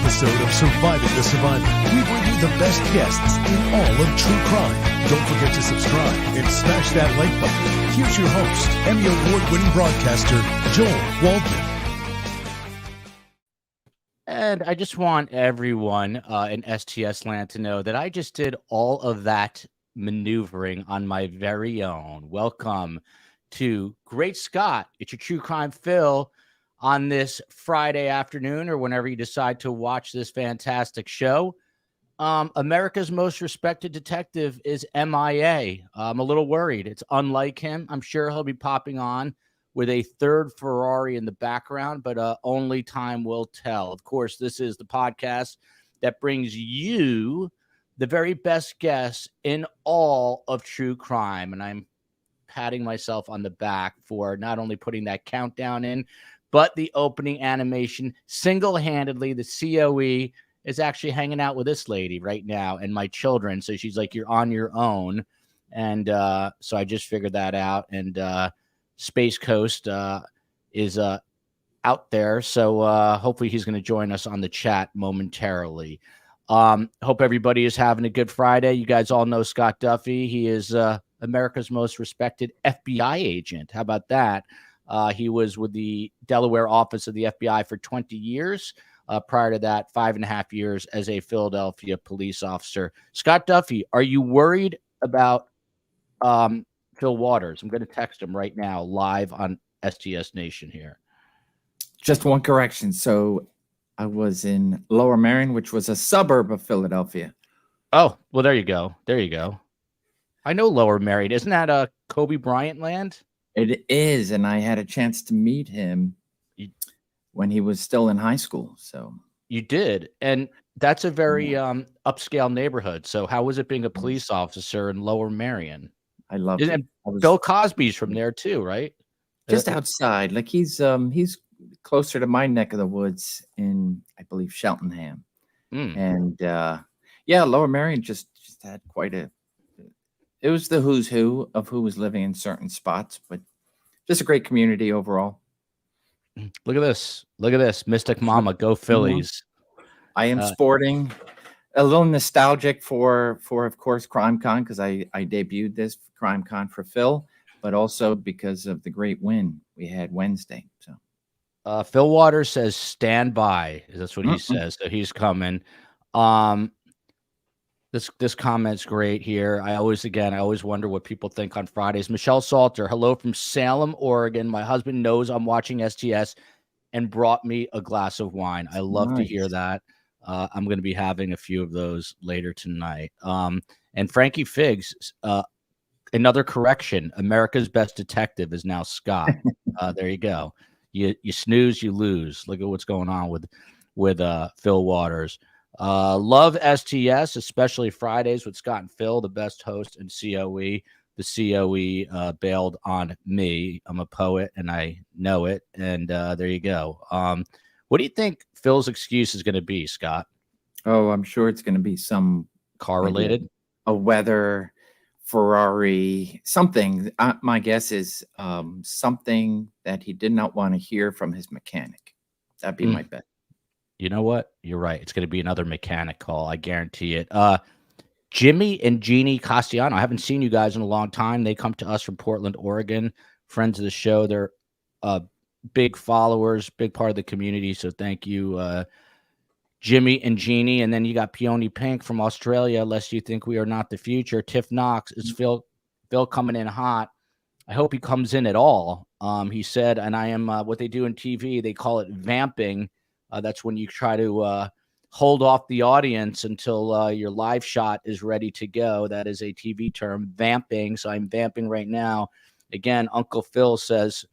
episode of Surviving the Survivor, we bring you the best guests in all of true crime. Don't forget to subscribe and smash that like button. Here's your host, Emmy Award-winning broadcaster, Joel Waldman. And I just want everyone in STS land to know that I just did all of that maneuvering on my very own. Welcome to Great Scott. It's your True Crime Phil on this Friday afternoon or whenever you decide to watch this fantastic show. America's most respected detective is MIA. I'm a little worried. It's unlike him. I'm sure he'll be popping on with a third Ferrari in the background, but only time will tell. Of course, this is the podcast that brings you the very best guests in all of true crime. And I'm patting myself on the back for not only putting that countdown in, but the opening animation single-handedly. The COE is actually hanging out with this lady right now and my children. So she's like, you're on your own. And so I just figured that out. And Space Coast is out there. So hopefully he's going to join us on the chat momentarily. Hope everybody is having a good Friday. You guys all know Scott Duffy. He is America's most respected FBI agent. How about that? He was with the Delaware office of the FBI for 20 years. Prior to that, 5.5 years as a Philadelphia police officer. Scott Duffy, are you worried about Fil Waters? I'm going to text him right now, live on STS Nation here. Just one correction. So I was in Lower Merion, which was a suburb of Philadelphia. Oh, well, there you go. There you go. I know Lower Merion. Isn't that Kobe Bryant land? It is, and I had a chance to meet him when he was still in high school. So you did, and that's a very upscale neighborhood. So how was it being a police officer in Lower Merion? I loved it. Bill Cosby's from there too, right? Just outside. Like he's closer to my neck of the woods in, I believe, Cheltenham. And yeah, Lower Merion just had quite a. It was the who's who of who was living in certain spots, but just a great community overall. Look at this. Look at this. Mystic Mama, go Phillies. I am sporting a little nostalgic for of course, CrimeCon, because I debuted this CrimeCon for Phil, but also because of the great win we had Wednesday. So Fil Waters says stand by. That's what he says. So he's coming. This comment's great here. I always wonder what people think on Fridays. Michelle Salter, hello from Salem, Oregon. My husband knows I'm watching STS and brought me a glass of wine. I love to hear that. I'm going to be having a few of those later tonight. And Frankie Figs, another correction. America's best detective is now Scott. There you go. You snooze, you lose. Look at what's going on with Fil Waters. Love STS, especially Fridays with Scott and Phil, the best host in COE. The COE bailed on me. I'm a poet and I know it. And there you go. What do you think Phil's excuse is going to be, Scott? Oh, I'm sure it's going to be some car related, a weather, Ferrari, something. My guess is something that he did not want to hear from his mechanic. That'd be my bet. You know what? You're right. It's going to be another mechanic call. I guarantee it. Jimmy and Jeannie Castellano. I haven't seen you guys in a long time. They come to us from Portland, Oregon. Friends of the show. They're big followers, big part of the community. So thank you, Jimmy and Jeannie. And then you got Peony Pink from Australia. Lest you think we are not the future. Tiff Knox. It's Phil coming in hot. I hope he comes in at all. He said, and I am what they do in TV. They call it vamping. That's when you try to hold off the audience until your live shot is ready to go. That is a TV term, vamping. So I'm vamping right now. Again, Uncle Phil says,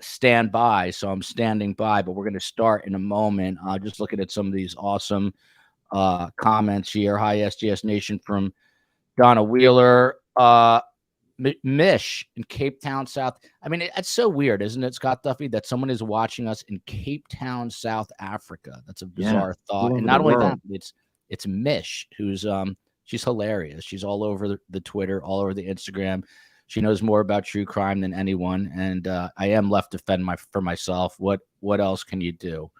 stand by. So I'm standing by, but we're going to start in a moment. Just looking at some of these awesome comments here. Hi, SGS Nation from Donna Wheeler. Mish in Cape Town, South. I mean, it's so weird, isn't it, Scott Duffy, that someone is watching us in Cape Town, South Africa? That's a bizarre thought. And not only that, it's Mish, who's she's hilarious. She's all over the Twitter, all over the Instagram. She knows more about true crime than anyone, and I am left to fend for myself. What else can you do?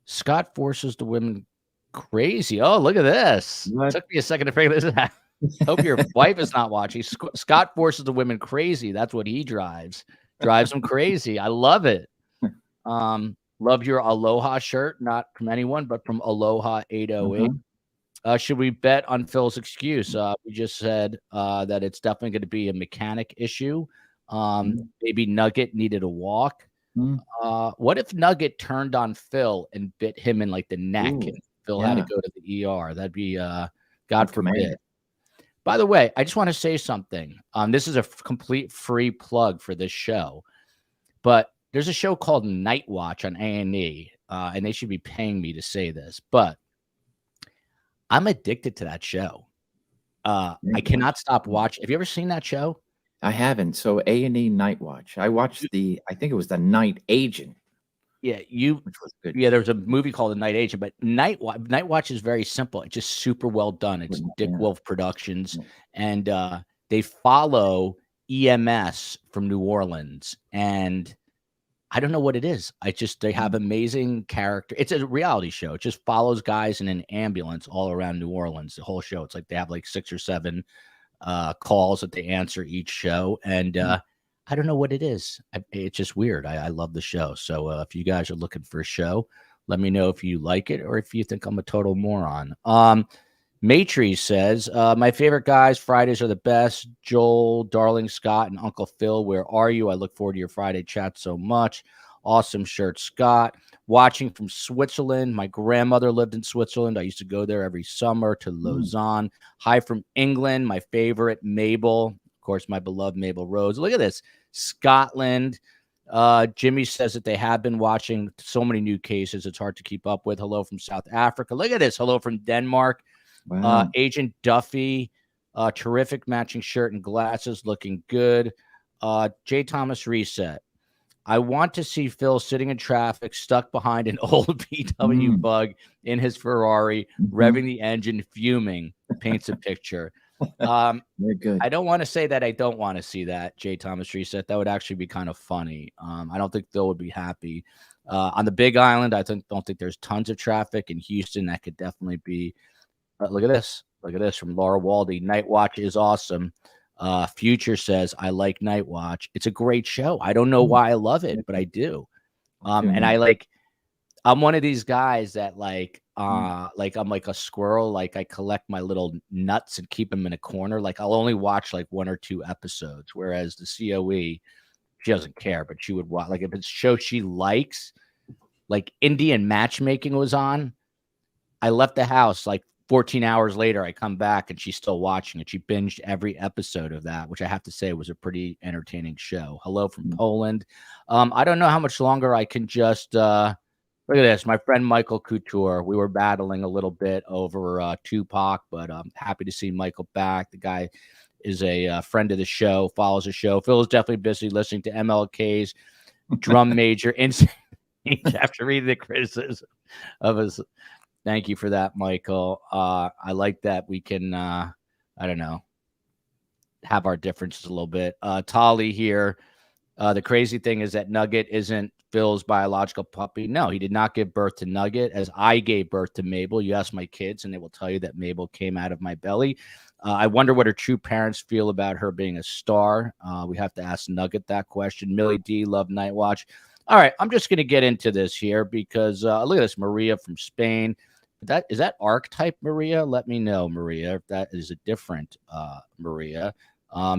Scott forces the women crazy. Oh, look at this. What? Took me a second to figure this out. Hope your wife is not watching. Scott forces the women crazy. That's what he drives. Drives them crazy. I love it. Love your Aloha shirt, not from anyone, but from Aloha 808. Should we bet on Phil's excuse? We just said that it's definitely going to be a mechanic issue. Maybe Nugget needed a walk. What if Nugget turned on Phil and bit him in like the neck, and Phil had to go to the ER? That'd be God forbid. By the way, I just want to say something. This is a complete free plug for this show, but there's a show called Night Watch on A&E, and they should be paying me to say this, but I'm addicted to that show. I cannot stop watching. Have you ever seen that show? I haven't. So A&E Night Watch. I watched I think it was The Night Agent. Yeah, which was good. Yeah, there was a movie called The Night Agent, but Night Watch is very simple. It's just super well done. It's Dick Wolf Productions, and they follow EMS from New Orleans, and I don't know what it is. They have amazing character. It's a reality show. It just follows guys in an ambulance all around New Orleans. The whole show. It's like they have like 6 or 7 calls that they answer each show, and I don't know what it is. It's just weird. I love the show. So if you guys are looking for a show, let me know if you like it or if you think I'm a total moron. Maitri says, my favorite guys, Fridays are the best. Joel, Darling Scott, and Uncle Phil, where are you? I look forward to your Friday chat so much. Awesome shirt, Scott. Watching from Switzerland. My grandmother lived in Switzerland. I used to go there every summer to Lausanne. Hi from England. My favorite, Mabel. Of course, my beloved Mabel Rose. Look at this. Scotland. Jimmy says that they have been watching so many new cases. It's hard to keep up with. Hello from South Africa. Look at this. Hello from Denmark. Wow. Agent Duffy. Terrific matching shirt and glasses. Looking good. J. Thomas Reset. I want to see Phil sitting in traffic, stuck behind an old VW bug in his Ferrari, revving the engine, fuming. Paints a picture. Very good. I don't want to say that I don't want to see that, J. Thomas Reset. That would actually be kind of funny. I don't think Phil would be happy. On the Big Island, don't think there's tons of traffic. In Houston, that could definitely be. Look at this. Look at this from Laura Waldy. Night Watch is awesome. Future says, I like Night Watch. It's a great show. I don't know why I love it, but I do. And I'm one of these guys that I'm like a squirrel. Like I collect my little nuts and keep them in a corner. Like I'll only watch like 1 or 2 episodes. Whereas the COE, she doesn't care, but she would watch. Like if it's a show she likes, like Indian Matchmaking was on. I left the house like 14 hours later, I come back and she's still watching it. She binged every episode of that, which I have to say was a pretty entertaining show. Hello from Poland. I don't know how much longer I can just look at this. My friend Michael Couture. We were battling a little bit over Tupac, but I'm happy to see Michael back. The guy is a friend of the show, follows the show. Phil is definitely busy listening to MLK's drum major insane after reading the criticism of his. Thank you for that, Michael. I like that we can, I don't know, have our differences a little bit. Tolly here. The crazy thing is that Nugget isn't Phil's biological puppy. No, he did not give birth to Nugget, as I gave birth to Mabel. You ask my kids, and they will tell you that Mabel came out of my belly. I wonder what her true parents feel about her being a star. We have to ask Nugget that question. Millie D, love Night Watch. All right, I'm just going to get into this here because look at this. Maria from Spain. Is that archetype Maria? Let me know, Maria, if that is a different Maria.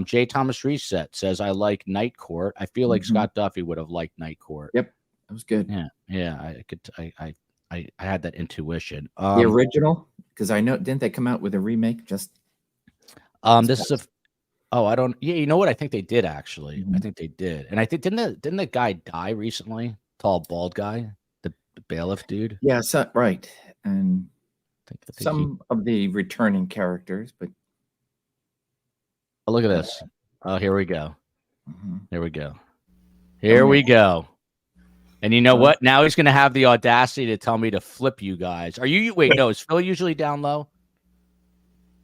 J. Thomas Reset says, I like Night Court. I feel like Scott Duffy would have liked Night Court. Yep, that was good. Yeah. I had that intuition. The original, because I know, didn't they come out with a remake? Just this is I don't. Yeah, you know what? I think they did actually. I think they did, and I think didn't the guy die recently? Tall, bald guy, the bailiff dude. Yeah, right. And I think some of the returning characters, but look at this. Oh, here we go. Here we go. Here we go. And you know what? Now he's going to have the audacity to tell me to flip you guys. Are you? Wait, no. Is Phil usually down low?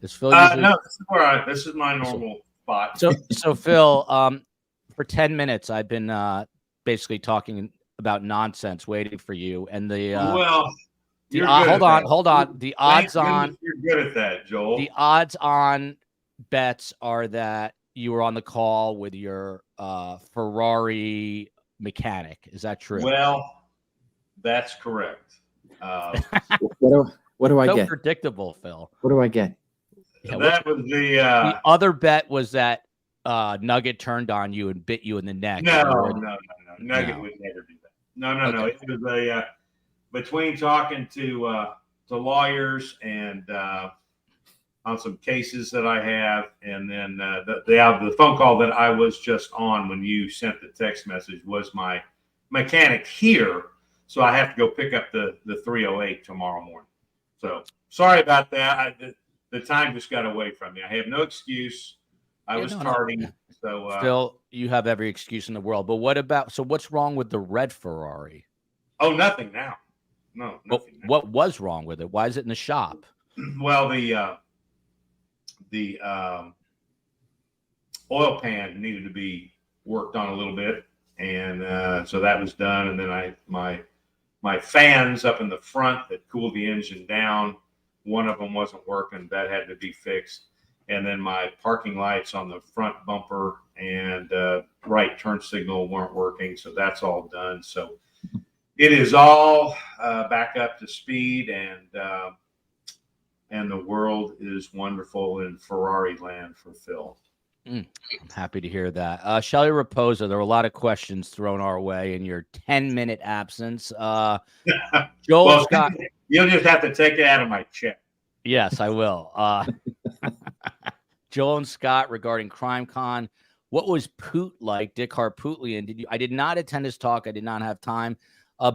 Is Phil usually? No, this is all right. This is my normal spot. So Phil, for 10 minutes, I've been basically talking about nonsense waiting for you. And Well, you're hold good at on, that. hold on. The Thank odds on goodness you're good at that, Joel. the odds on bets are that you were on the call with your Ferrari mechanic. Is that true? Well, that's correct. What do I So get? predictable, Phil. What do I get? Yeah, That was the the other bet was that Nugget turned on you and bit you in the neck. no. Nugget No. would never do that. No. Okay. It was a between talking to lawyers and on some cases that I have, and then the phone call that I was just on when you sent the text message was my mechanic here, so I have to go pick up the 308 tomorrow morning. So sorry about that. The time just got away from me. I have no excuse. I was tardy. No. So Phil, you have every excuse in the world. But what's wrong with the red Ferrari? oh, nothing now. No, nothing. Now. What was wrong with it? Why is it in the shop? Well, the oil pan needed to be worked on a little bit, and so that was done. And then my fans up in the front that cooled the engine down, one of them wasn't working. That had to be fixed. And then my parking lights on the front bumper and right turn signal weren't working, so that's all done. So it is all back up to speed, and the world is wonderful in Ferrari land for Phil. I'm happy to hear that. Shelly Raposa, there were a lot of questions thrown our way in your 10-minute absence. Joel Well, Scott, you'll just have to take it out of my check. yes, I will. Joel and Scott regarding CrimeCon. What was Poot like? Dick Harpootlian. I did not attend his talk. I did not have time.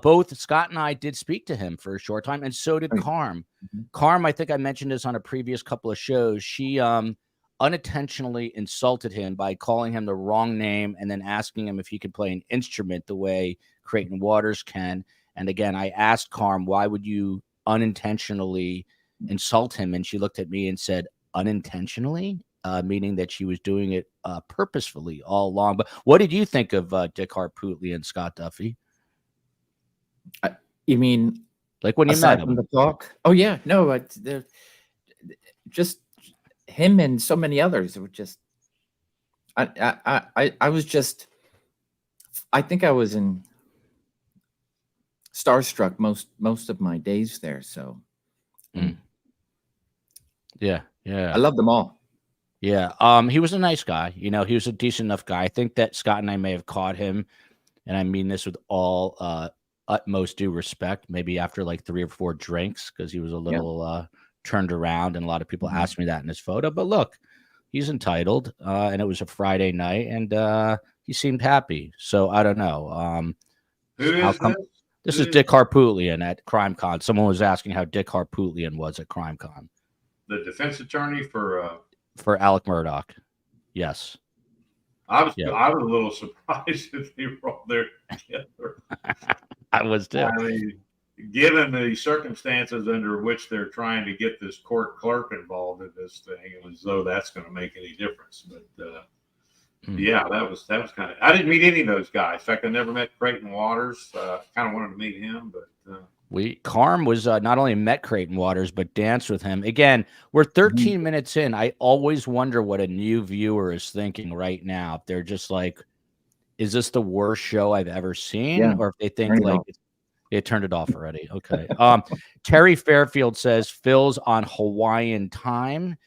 Both Scott and I did speak to him for a short time, and so did Carm. Carm, I think I mentioned this on a previous couple of shows. She unintentionally insulted him by calling him the wrong name and then asking him if he could play an instrument the way Creighton Waters can. And again, I asked Carm, why would you unintentionally insult him? And she looked at me and said, unintentionally, meaning that she was doing it purposefully all along. But what did you think of Dick Harpootlian and Scott Duffy? You mean like when you met him? The talk? Oh yeah, no, just him and so many others. It was just, I was just, I think I was in starstruck most of my days there. So, yeah, I love them all. Yeah, he was a nice guy. You know, he was a decent enough guy. I think that Scott and I may have caught him, and I mean this with all utmost due respect, maybe after like 3 or 4 drinks, because he was a little turned around, and a lot of people asked me that in his photo. But look, he's entitled, and it was a Friday night, and he seemed happy. So I don't know. Who is this? This is Dick Harpootlian at CrimeCon. Someone was asking how Dick Harpootlian was at CrimeCon. The defense attorney for Alec Murdoch. Yes. I was a little surprised if they were all there together. I was too. I mean, given the circumstances under which they're trying to get this court clerk involved in this thing, as though that's going to make any difference. But yeah, that was kind of. I didn't meet any of those guys. In fact, I never met Creighton Waters. Kind of wanted to meet him, but. Carm was not only met Creighton Waters, but danced with him. Again, we're 13 minutes in. I always wonder what a new viewer is thinking right now. If they're just like, is this the worst show I've ever seen? Yeah. Or if they think it turned it off already. Okay. Terry Fairfield says Phil's on Hawaiian time.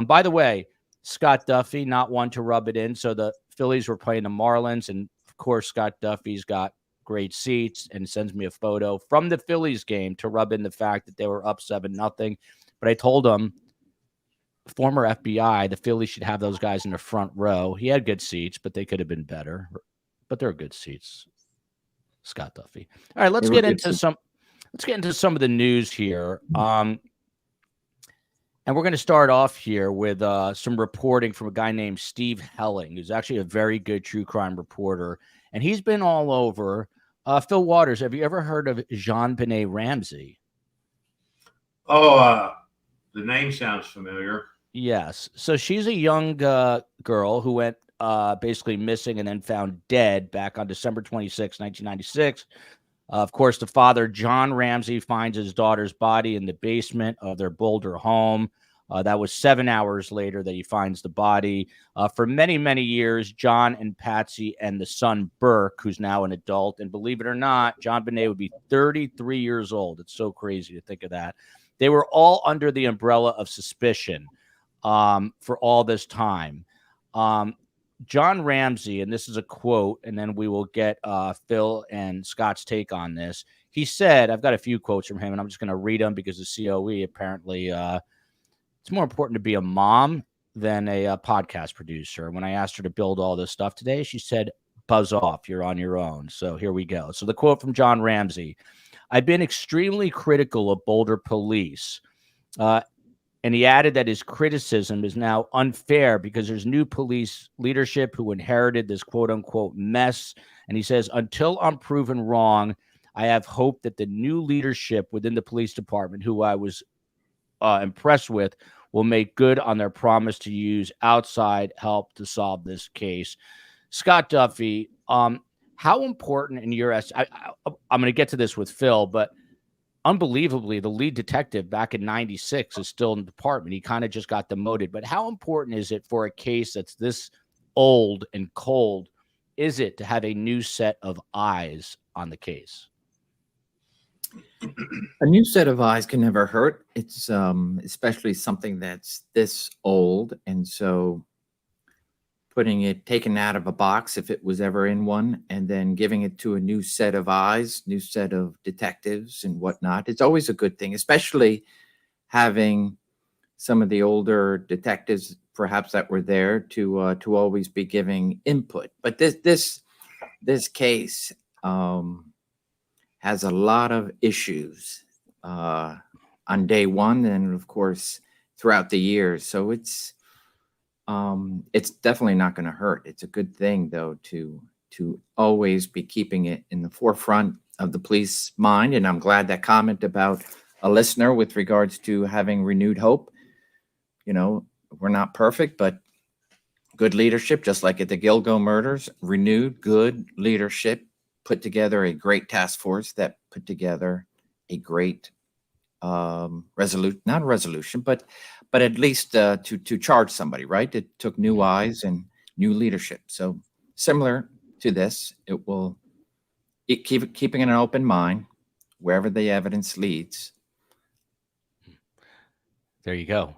By the way, Scott Duffy, not one to rub it in. So the Phillies were playing the Marlins, and of course, Scott Duffy's got great seats and sends me a photo from the Phillies game to rub in the fact that they were up 7-0. But I told him, former FBI, the Phillies should have those guys in the front row. He had good seats, but they could have been better. But they're good seats. Scott Duffy. All right, let's get into some of the news here. And we're going to start off here with some reporting from a guy named Steve Helling, who's actually a very good true crime reporter. And he's been all over. Fil Waters, have you ever heard of JonBenet Ramsey? Oh, the name sounds familiar. Yes. So she's a young girl who went basically missing and then found dead back on December 26, 1996. Of course, the father, John Ramsey, finds his daughter's body in the basement of their Boulder home. That was 7 hours later that he finds the body. For many, many years, John and Patsy and the son, Burke, who's now an adult, and believe it or not, JonBenet would be 33 years old. It's so crazy to think of that. They were all under the umbrella of suspicion for all this time. John Ramsey, and this is a quote, and then we will get Phil and Scott's take on this. He said, I've got a few quotes from him, and I'm just going to read them because the COE apparently, it's more important to be a mom than a podcast producer. When I asked her to build all this stuff today, she said, buzz off, you're on your own. So here we go. So the quote from John Ramsey: I've been extremely critical of Boulder police. And he added that his criticism is now unfair because there's new police leadership who inherited this quote unquote mess. And he says, until I'm proven wrong, I have hope that the new leadership within the police department, who I was impressed with, will make good on their promise to use outside help to solve this case. Scott Duffy, how important in your I'm going to get to this with Phil, but unbelievably, the lead detective back in 96 is still in the department. He kind of just got demoted. But how important is it for a case that's this old and cold, is it to have a new set of eyes on the case? A new set of eyes can never hurt. It's especially something that's this old. And so putting it, taken out of a box, if it was ever in one, and then giving it to a new set of eyes, new set of detectives and whatnot, it's always a good thing, especially having some of the older detectives perhaps that were there to always be giving input. But this case has a lot of issues on day one, and of course throughout the years. So it's definitely not going to hurt. It's a good thing, though, to always be keeping it in the forefront of the police mind. And I'm glad that comment about a listener with regards to having renewed hope. You know, we're not perfect, but good leadership, just like at the Gilgo murders, renewed good leadership, put together a great task force that put together a great not resolution, but at least to charge somebody, right? It took new eyes and new leadership. So similar to this, keeping an open mind wherever the evidence leads. There you go.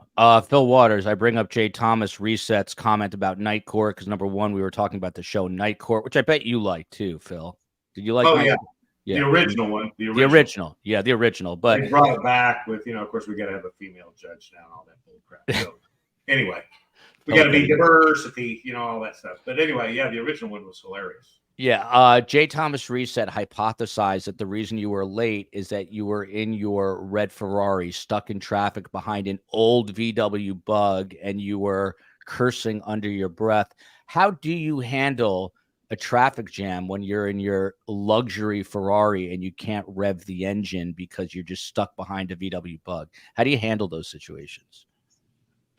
Fil Waters, I bring up Jay Thomas Reset's comment about Night Court because, number one, we were talking about the show Night Court, which I bet you like too, Phil. Did you like? Oh, Night yeah. Court? Yeah. The original one. The original. Yeah, the original. But they brought it back with, of course, we got to have a female judge now and all that bull crap. So anyway, we got to be diversity, all that stuff. But anyway, yeah, the original one was hilarious. Yeah. Jay Thomas Reset hypothesized that the reason you were late is that you were in your red Ferrari stuck in traffic behind an old VW Bug and you were cursing under your breath. How do you handle a traffic jam when you're in your luxury Ferrari and you can't rev the engine because you're just stuck behind a VW Bug? How do you handle those situations?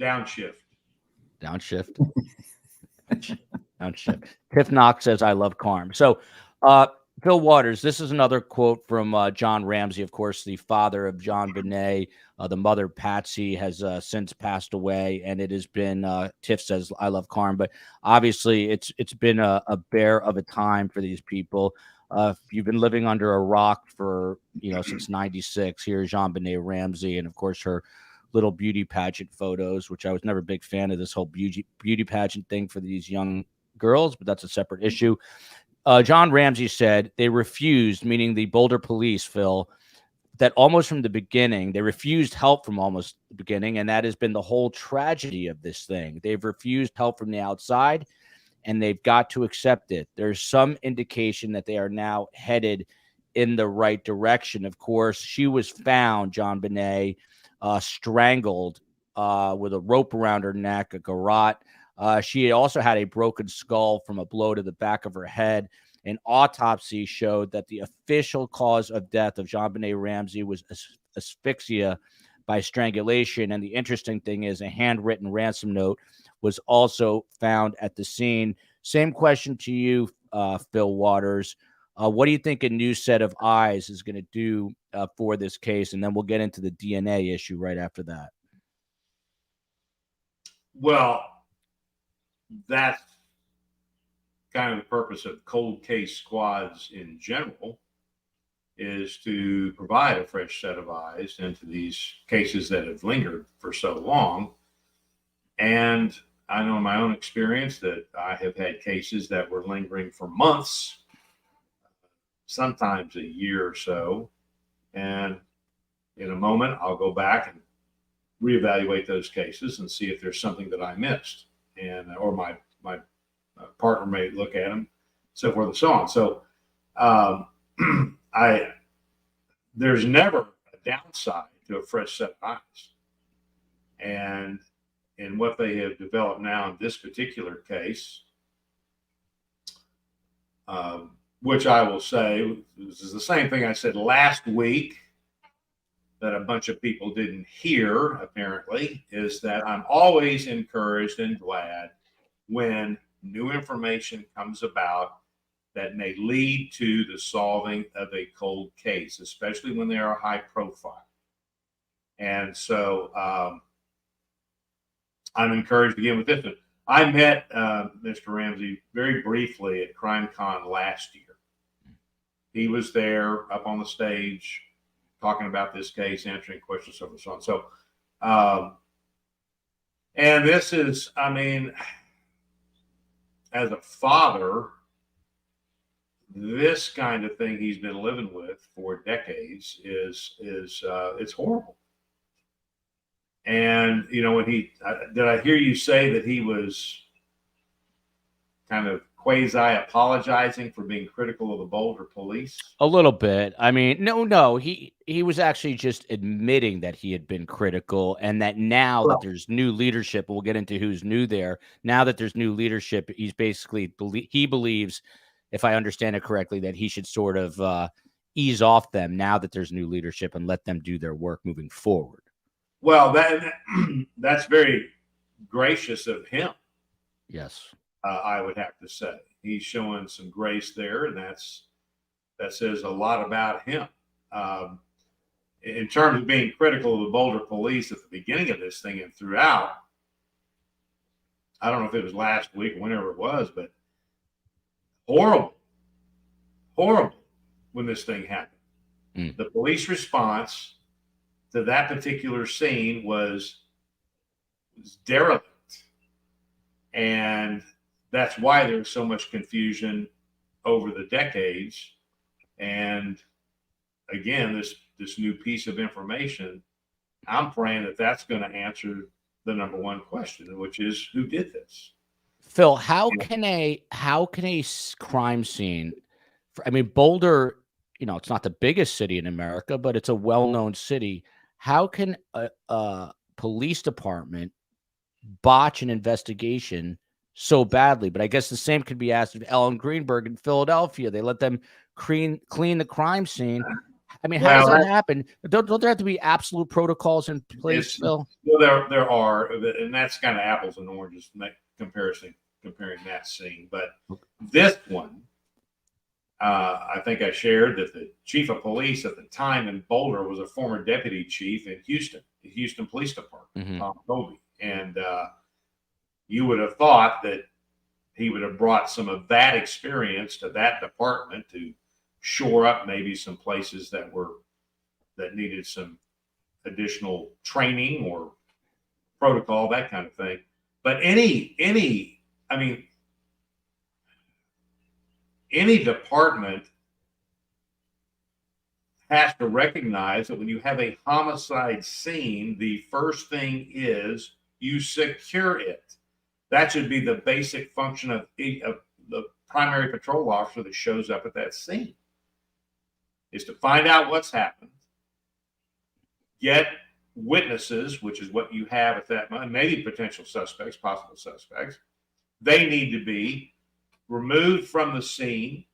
Downshift. Downshift. Downshift. Tiff Knox says, I love Carm. So, Fil Waters, this is another quote from John Ramsey, of course, the father of JonBenet. The mother, Patsy, has since passed away, and it has been, Tiff says, I love Carm, but obviously it's been a bear of a time for these people. If you've been living under a rock for, since 96, here's JonBenet Ramsey, and of course her little beauty pageant photos, which I was never a big fan of this whole beauty pageant thing for these young girls, but that's a separate issue. John Ramsey said they refused, meaning the Boulder police, Phil, that almost from the beginning, they refused help from almost the beginning. And that has been the whole tragedy of this thing. They've refused help from the outside and they've got to accept it. There's some indication that they are now headed in the right direction. Of course, she was found, JonBenet, strangled with a rope around her neck, a garrote. She also had a broken skull from a blow to the back of her head. An autopsy showed that the official cause of death of JonBenet Ramsey was asphyxia by strangulation. And the interesting thing is a handwritten ransom note was also found at the scene. Same question to you, Fil Waters. What do you think a new set of eyes is going to do for this case? And then we'll get into the DNA issue right after that. Well, that's kind of the purpose of cold case squads in general, is to provide a fresh set of eyes into these cases that have lingered for so long. And I know in my own experience that I have had cases that were lingering for months, sometimes a year or so. And in a moment, I'll go back and reevaluate those cases and see if there's something that I missed, and or my partner may look at them, so forth and so on. So there's never a downside to a fresh set of eyes. And in what they have developed now in this particular case, which I will say, this is the same thing I said last week that a bunch of people didn't hear, apparently, is that I'm always encouraged and glad when new information comes about that may lead to the solving of a cold case, especially when they are high profile. And so I'm encouraged again with this one. I met Mr. Ramsey very briefly at CrimeCon last year. He was there up on the stage talking about this case, answering questions, so forth and so on. So, and this is, I mean, as a father, this kind of thing he's been living with for decades is it's horrible. And you know, when did I hear you say that he was kind of quasi apologizing for being critical of the Boulder police? A little bit. I mean, no, he was actually just admitting that he had been critical, and that now that there's new leadership, we'll get into who's new there. Now that there's new leadership, he's basically he believes, if I understand it correctly, that he should sort of ease off them now that there's new leadership and let them do their work moving forward. Well, that's very gracious of him. Yes. I would have to say he's showing some grace there, and that says a lot about him. In terms of being critical of the Boulder police at the beginning of this thing and throughout, I don't know if it was last week or whenever it was, but horrible when this thing happened. The police response to that particular scene was derelict, and that's why there's so much confusion over the decades. And again, this new piece of information, I'm praying that that's going to answer the number one question, which is who did this. Phil, how can a crime scene, I mean, Boulder, you know, it's not the biggest city in America, but it's a well-known city. How can a police department botch an investigation so badly? But I guess the same could be asked of Ellen Greenberg in Philadelphia. They let them clean the crime scene. I mean, how does that happen? Don't there have to be absolute protocols in place, Phil? Well, there are, and that's kind of apples and oranges comparing that scene. But this one, I think I shared that the chief of police at the time in Boulder was a former deputy chief in Houston, the Houston Police Department, Tom Colby. And you would have thought that he would have brought some of that experience to that department to shore up maybe some places that needed some additional training or protocol, that kind of thing. But any department has to recognize that when you have a homicide scene, the first thing is you secure it. That should be the basic function of the primary patrol officer that shows up at that scene, is to find out what's happened, get witnesses, which is what you have at that moment, maybe potential suspects, possible suspects. They need to be removed from the scene,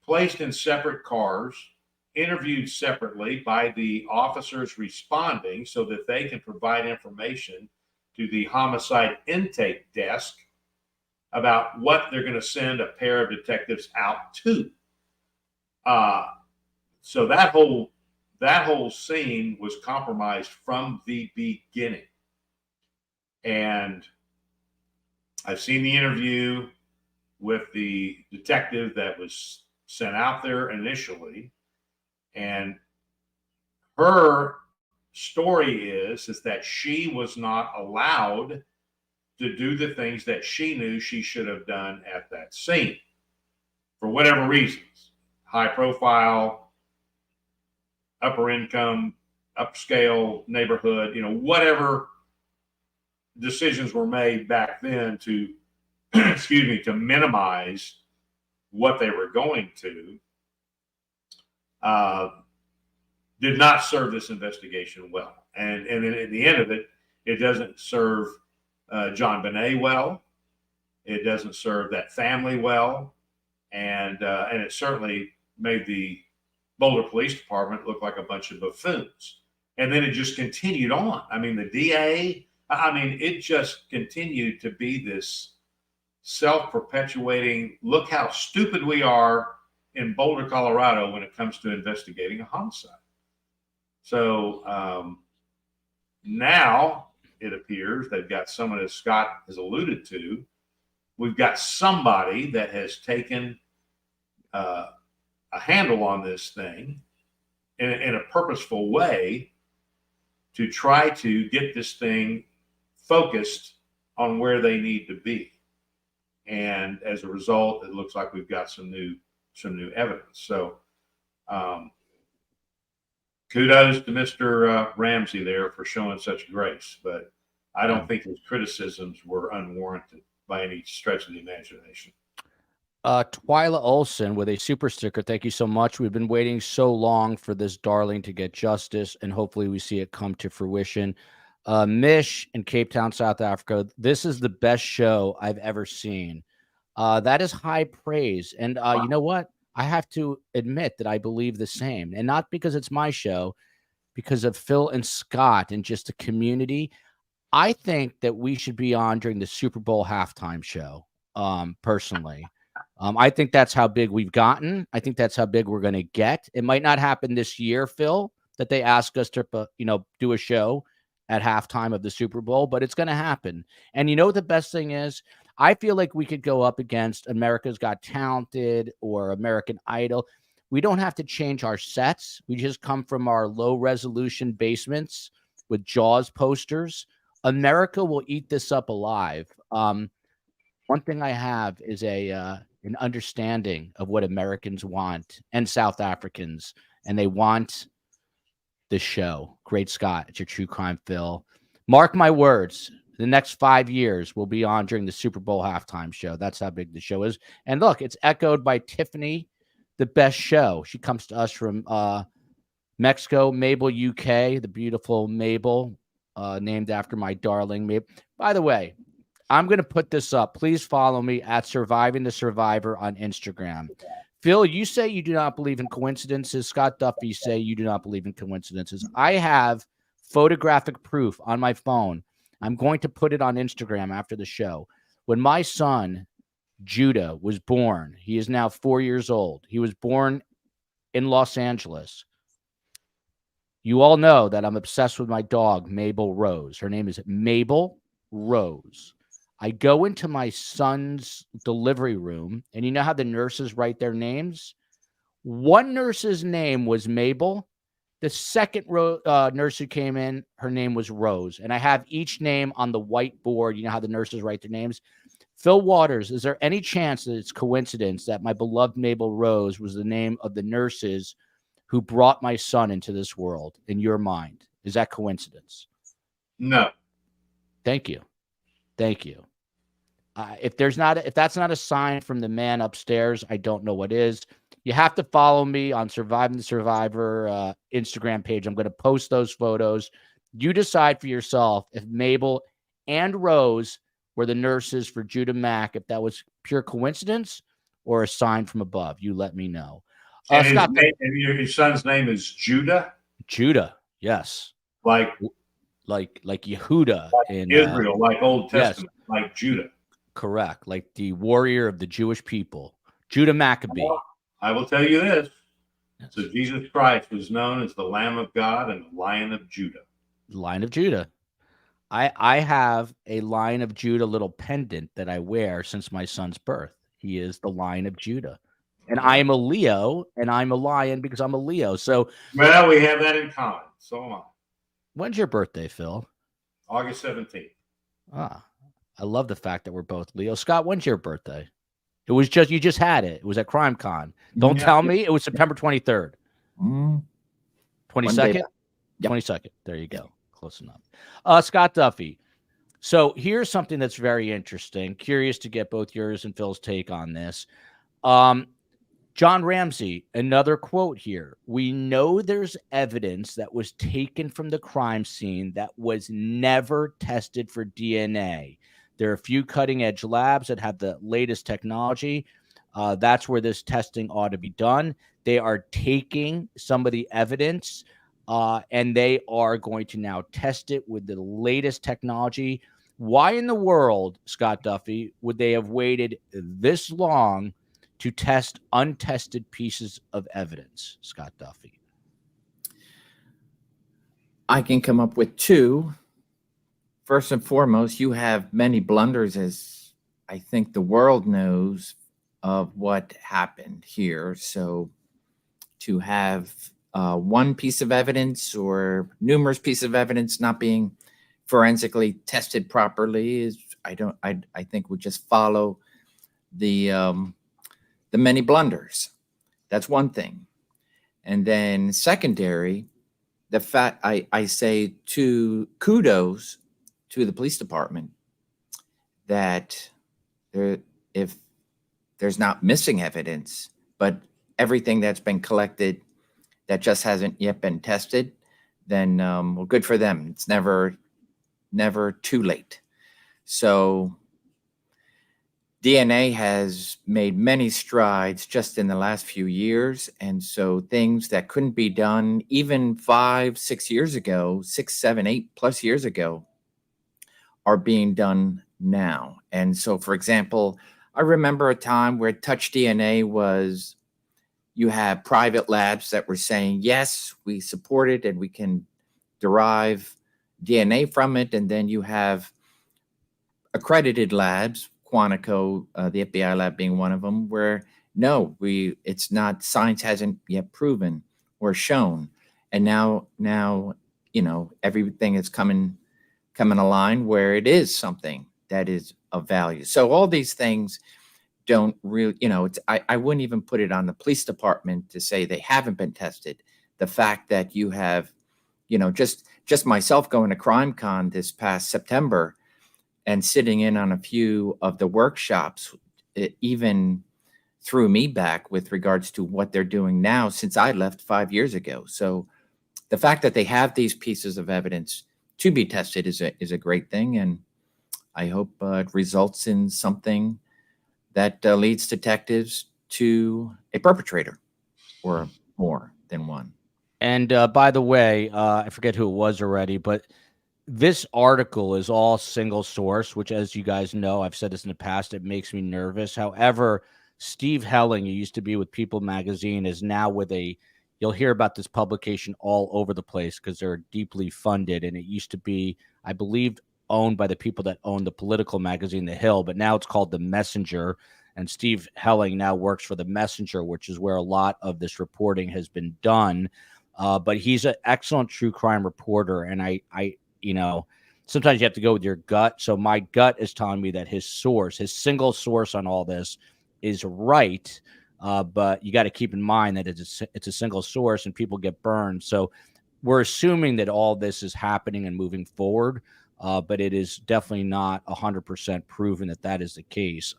placed in separate cars, interviewed separately by the officers responding so that they can provide information to the homicide intake desk about what they're going to send a pair of detectives out to. So that whole scene was compromised from the beginning. And I've seen the interview with the detective that was sent out there initially, and her story is that she was not allowed to do the things that she knew she should have done at that scene for whatever reasons. High profile, upper income, upscale neighborhood, whatever decisions were made back then to excuse me, to minimize what they were going to, did not serve this investigation well. And then at the end of it, it doesn't serve JonBenet well. It doesn't serve that family well. And it certainly made the Boulder Police Department look like a bunch of buffoons. And then it just continued on. I mean, the DA, it just continued to be this self-perpetuating, look how stupid we are in Boulder, Colorado when it comes to investigating a homicide. So now it appears they've got someone, as Scott has alluded to, we've got somebody that has taken a handle on this thing in a purposeful way to try to get this thing focused on where they need to be. And as a result, it looks like we've got some new evidence. So kudos to Mr. Ramsey there for showing such grace, but I don't think his criticisms were unwarranted by any stretch of the imagination. Twyla Olson with a super sticker. Thank you so much. We've been waiting so long for this darling to get justice, and hopefully we see it come to fruition. Mish in Cape Town, South Africa. This is the best show I've ever seen. That is high praise. And you know what? I have to admit that I believe the same. And not because it's my show, because of Phil and Scott and just the community. I think that we should be on during the Super Bowl halftime show, personally. I think that's how big we've gotten. I think that's how big we're going to get. It might not happen this year, Phil, that they ask us to, do a show at halftime of the Super Bowl, but it's going to happen. And you know what the best thing is? I feel like we could go up against America's Got Talented or American Idol. We don't have to change our sets. We just come from our low resolution basements with Jaws posters. America will eat this up alive. One thing I have is an understanding of what Americans want and South Africans, and they want this show. Great Scott, it's your True Crime Phil. Mark my words, the next 5 years we'll be on during the Super Bowl halftime show. That's how big the show is. And look, it's echoed by Tiffany, the best show. She comes to us from Mexico, Mabel, UK, the beautiful Mabel, named after my darling Mabel. By the way, I'm going to put this up. Please follow me at Surviving the Survivor on Instagram. Phil, you say you do not believe in coincidences. Scott Duffy say you do not believe in coincidences. I have photographic proof on my phone. I'm going to put it on Instagram after the show. When my son, Judah, was born, he is now 4 years old. He was born in Los Angeles. You all know that I'm obsessed with my dog, Mabel Rose. Her name is Mabel Rose. I go into my son's delivery room, and you know how the nurses write their names? One nurse's name was Mabel. The second nurse who came in, her name was Rose. And I have each name on the whiteboard. You know how the nurses write their names? Fil Waters, is there any chance that it's coincidence that my beloved Mabel Rose was the name of the nurses who brought my son into this world, in your mind? Is that coincidence? No. Thank you. Thank you. If that's not a sign from the man upstairs, I don't know what is. You have to follow me on Surviving the Survivor Instagram page. I'm going to post those photos. You decide for yourself if Mabel and Rose were the nurses for Judah Mack, if that was pure coincidence or a sign from above. You let me know. And Scott, his son's name is Judah? Judah, yes. Like like Yehuda in Israel, like Old yes. Testament, like Judah. Correct, like the warrior of the Jewish people, Judah Maccabee. I will tell you this. So Jesus Christ was known as the Lamb of God and the Lion of Judah. Lion of Judah. I have a Lion of Judah little pendant that I wear since my son's birth. He is the Lion of Judah. And I am a Leo, and I'm a lion because I'm a Leo. So, well, we have that in common. So am I. When's your birthday, Phil? August 17th. Ah, I love the fact that we're both Leo. Scott, when's your birthday? It was just, you just had it. It was at CrimeCon. Don't tell me. It was September 23rd. 22nd? Yep. 22nd. There you go. Close enough. Scott Duffy. So here's something that's very interesting. Curious to get both yours and Phil's take on this. John Ramsey, another quote here. We know there's evidence that was taken from the crime scene that was never tested for DNA. There are a few cutting edge labs that have the latest technology. That's where this testing ought to be done. They are taking some of the evidence and they are going to now test it with the latest technology. Why in the world, Scott Duffy, would they have waited this long to test untested pieces of evidence, Scott Duffy? I can come up with two. First and foremost, you have many blunders, as I think the world knows, of what happened here. So to have one piece of evidence or numerous pieces of evidence not being forensically tested properly is, I think would just follow the many blunders. That's one thing. And then secondary, the fact I say kudos to the police department that if there's not missing evidence, but everything that's been collected that just hasn't yet been tested, then well, good for them. It's never too late. So DNA has made many strides just in the last few years. And so things that couldn't be done even 5, 6 years ago, 6, 7, 8+ years ago, are being done now. And so, for example, I remember a time where touch DNA was, you have private labs that were saying, yes, we support it and we can derive DNA from it. And then you have accredited labs, Quantico, the FBI lab being one of them, where no, it's not, science hasn't yet proven or shown. And now, everything is coming a line where it is something that is of value. So all these things don't really, I wouldn't even put it on the police department to say they haven't been tested. The fact that you have, just myself going to CrimeCon this past September and sitting in on a few of the workshops, it even threw me back with regards to what they're doing now since I left 5 years ago. So the fact that they have these pieces of evidence to be tested is a great thing, and I hope it results in something that leads detectives to a perpetrator, or more than one. And by the way, I forget who it was already, but this article is all single source, which, as you guys know, I've said this in the past, it makes me nervous. However, Steve Helling, who used to be with People Magazine, is now with you'll hear about this publication all over the place because they're deeply funded. And it used to be, I believe, owned by the people that own the political magazine, The Hill, but now it's called The Messenger. And Steve Helling now works for The Messenger, which is where a lot of this reporting has been done. But he's an excellent true crime reporter. And I sometimes you have to go with your gut. So my gut is telling me that his single source on all this is right. But you got to keep in mind that it's a single source and people get burned. So we're assuming that all this is happening and moving forward. But it is definitely not 100% proven that is the case.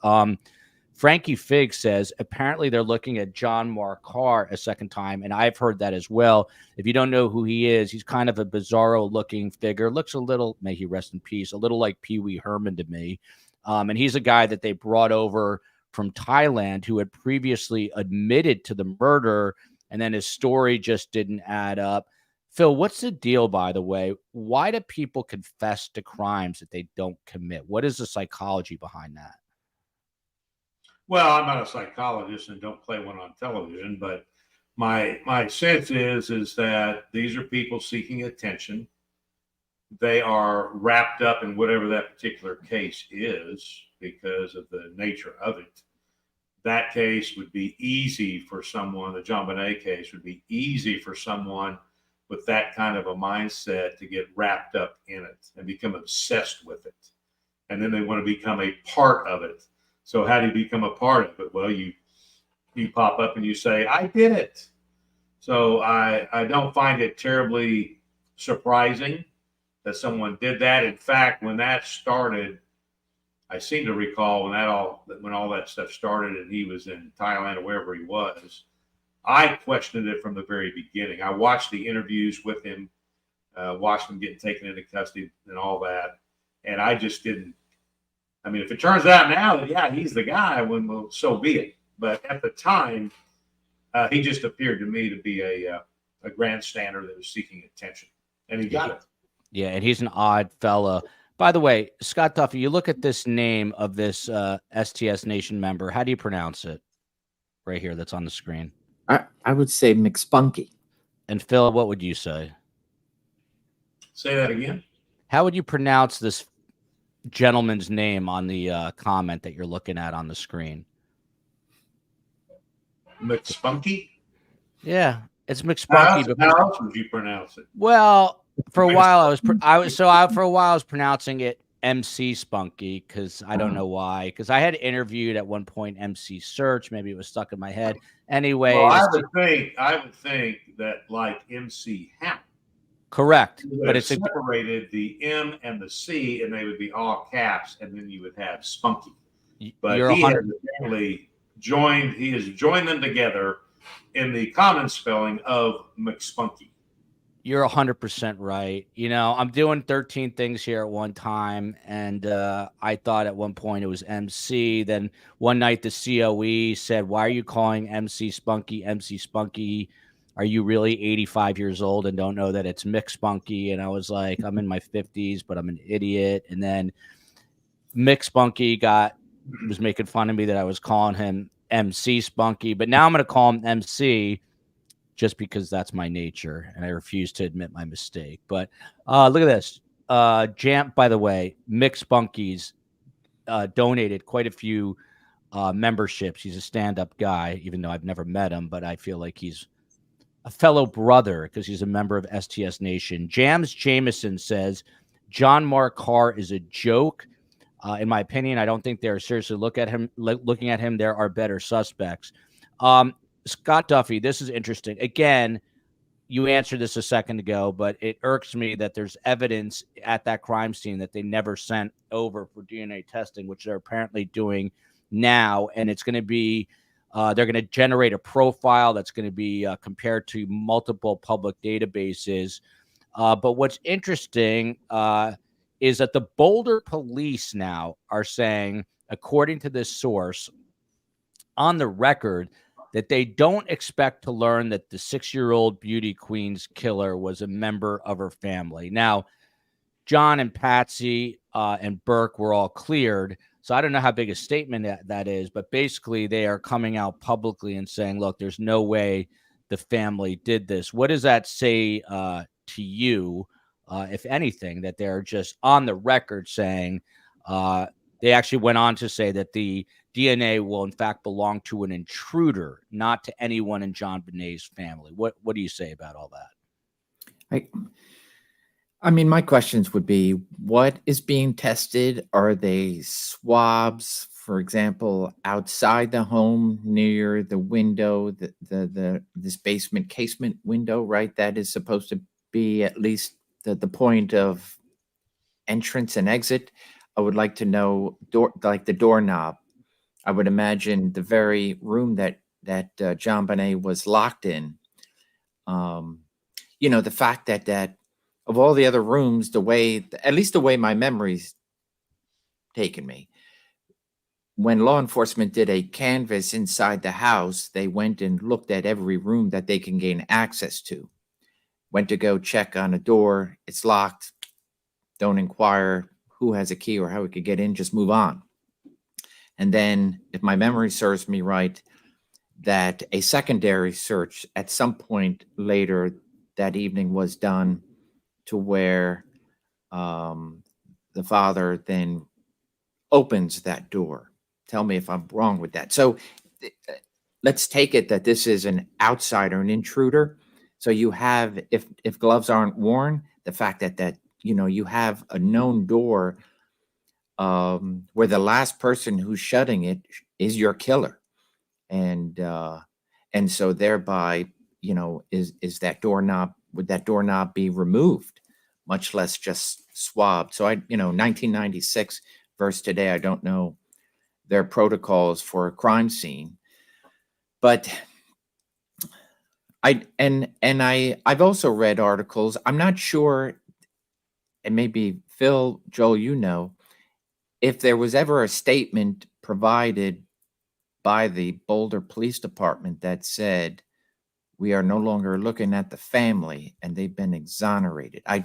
Frankie Fig says, apparently they're looking at Mark Karr a second time, and I've heard that as well. If you don't know who he is, he's kind of a bizarro-looking figure. Looks a little, may he rest in peace, a little like Pee Wee Herman to me. And he's a guy that they brought over from Thailand who had previously admitted to the murder, and then his story just didn't add up. Phil, what's the deal, by the way? Why do people confess to crimes that they don't commit? What is the psychology behind that? Well, I'm not a psychologist and don't play one on television, but my sense is that these are people seeking attention. They are wrapped up in whatever that particular case is because of the nature of it. That case would be easy for someone, the JonBenet case would be easy for someone with that kind of a mindset to get wrapped up in it and become obsessed with it. And then they want to become a part of it. So how do you become a part of it? Well, you pop up and you say, I did it. So I don't find it terribly surprising that someone did that. In fact, when that started, I seem to recall when all that stuff started and he was in Thailand or wherever he was, I questioned it from the very beginning. I watched the interviews with him, watched him getting taken into custody and all that. And I just didn't. I mean, if it turns out now that, yeah, he's the guy, well, so be it. But at the time, he just appeared to me to be a grandstander that was seeking attention. And he got it. Yeah, and he's an odd fella. By the way, Scott Duffy, you look at this name of this STS Nation member. How do you pronounce it? Right here, that's on the screen. I would say McSpunky. And Phil, what would you say? Say that again. How would you pronounce this gentleman's name on the comment that you're looking at on the screen? McSpunky? Yeah, it's McSpunky. How else would you pronounce it? Well, for a while I was pronouncing it MC Spunky because I don't know why. Because I had interviewed at one point MC Search. Maybe it was stuck in my head. Anyway, well, I would think that like MC Hammer. Correct, but it's separated the M and the C, and they would be all caps, and then you would have Spunky. But he has joined them together in the common spelling of McSpunky. You're 100% right. You know, I'm doing 13 things here at one time, and I thought at one point it was MC. Then one night the COE said, "Why are you calling MC Spunky MC Spunky? Are you really 85 years old and don't know that it's Mick Spunky?" And I was like, I'm in my 50s, but I'm an idiot. And then Mick Spunky was making fun of me that I was calling him MC Spunky, but now I'm going to call him MC just because that's my nature, and I refuse to admit my mistake. But look at this. By the way, Mick Spunky's donated quite a few memberships. He's a stand-up guy, even though I've never met him, but I feel like he's a fellow brother because he's a member of STS Nation. Jams Jameson says, Mark Karr is a joke. In my opinion, I don't think they're seriously looking at him. There are better suspects. Scott Duffy, this is interesting. Again, you answered this a second ago, but it irks me that there's evidence at that crime scene that they never sent over for DNA testing, which they're apparently doing now. And it's going to be, they're going to generate a profile that's going to be compared to multiple public databases. But what's interesting is that the Boulder police now are saying, according to this source, on the record, that they don't expect to learn that the 6-year-old beauty queen's killer was a member of her family. Now, John and Patsy and Burke were all cleared, so I don't know how big a statement that is, but basically they are coming out publicly and saying, look, there's no way the family did this. What does that say to you, if anything, that they're just on the record saying they actually went on to say that the DNA will in fact belong to an intruder, not to anyone in JonBenet's family. What do you say about all that? I mean, my questions would be, what is being tested? Are they swabs, for example, outside the home near the window, this basement casement window, right? That is supposed to be at least the point of entrance and exit. I would like to know, like the doorknob. I would imagine the very room that JonBenet was locked in. You know, the fact that of all the other rooms, at least the way my memory's taken me, when law enforcement did a canvass inside the house, they went and looked at every room that they can gain access to. went to go check on a door. It's locked. Don't inquire who has a key or how we could get in. Just move on. And then, if my memory serves me right, that a secondary search at some point later that evening was done to where the father then opens that door. Tell me if I'm wrong with that. So let's take it that this is an outsider, an intruder. So you have, if gloves aren't worn, the fact that you have a known door where the last person who's shutting it is your killer, and so thereby, is that doorknob, would that doorknob be removed, much less just swabbed? So 1996 versus today, I don't know their protocols for a crime scene, but I've also read articles. I'm not sure, and maybe Phil, Joel, if there was ever a statement provided by the Boulder Police Department that said, we are no longer looking at the family and they've been exonerated. I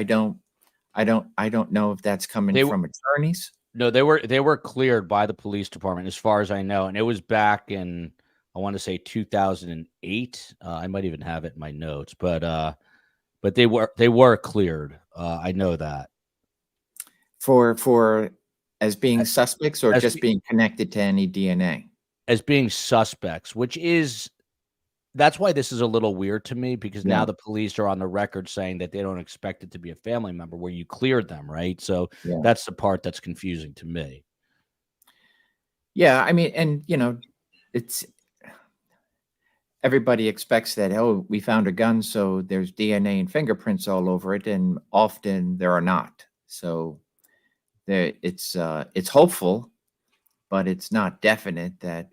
don't know if that's coming from attorneys. No, they were cleared by the police department, as far as I know, and it was back in, I want to say 2008. I might even have it in my notes, but they were cleared. I know that. For as being suspects, or just being connected to any DNA? As being suspects, that's why this is a little weird to me, because now the police are on the record saying that they don't expect it to be a family member where you cleared them, right? So that's the part that's confusing to me. Yeah, I mean, and it's, everybody expects that, oh, we found a gun, so there's DNA and fingerprints all over it, and often there are not. So it's hopeful, but it's not definite that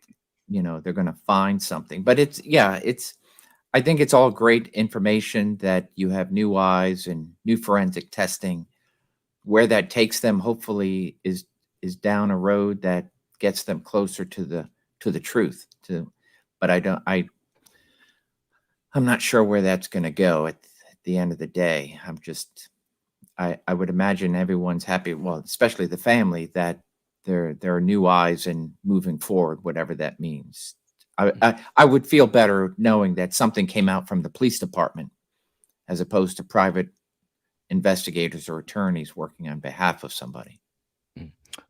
they're going to find something. But I think it's all great information that you have new eyes and new forensic testing. Where that takes them, hopefully, is down a road that gets them closer to the truth. But I'm not sure where that's going to go at the end of the day. I would imagine everyone's happy, well, especially the family, that there are new eyes and moving forward, whatever that means. I would feel better knowing that something came out from the police department as opposed to private investigators or attorneys working on behalf of somebody.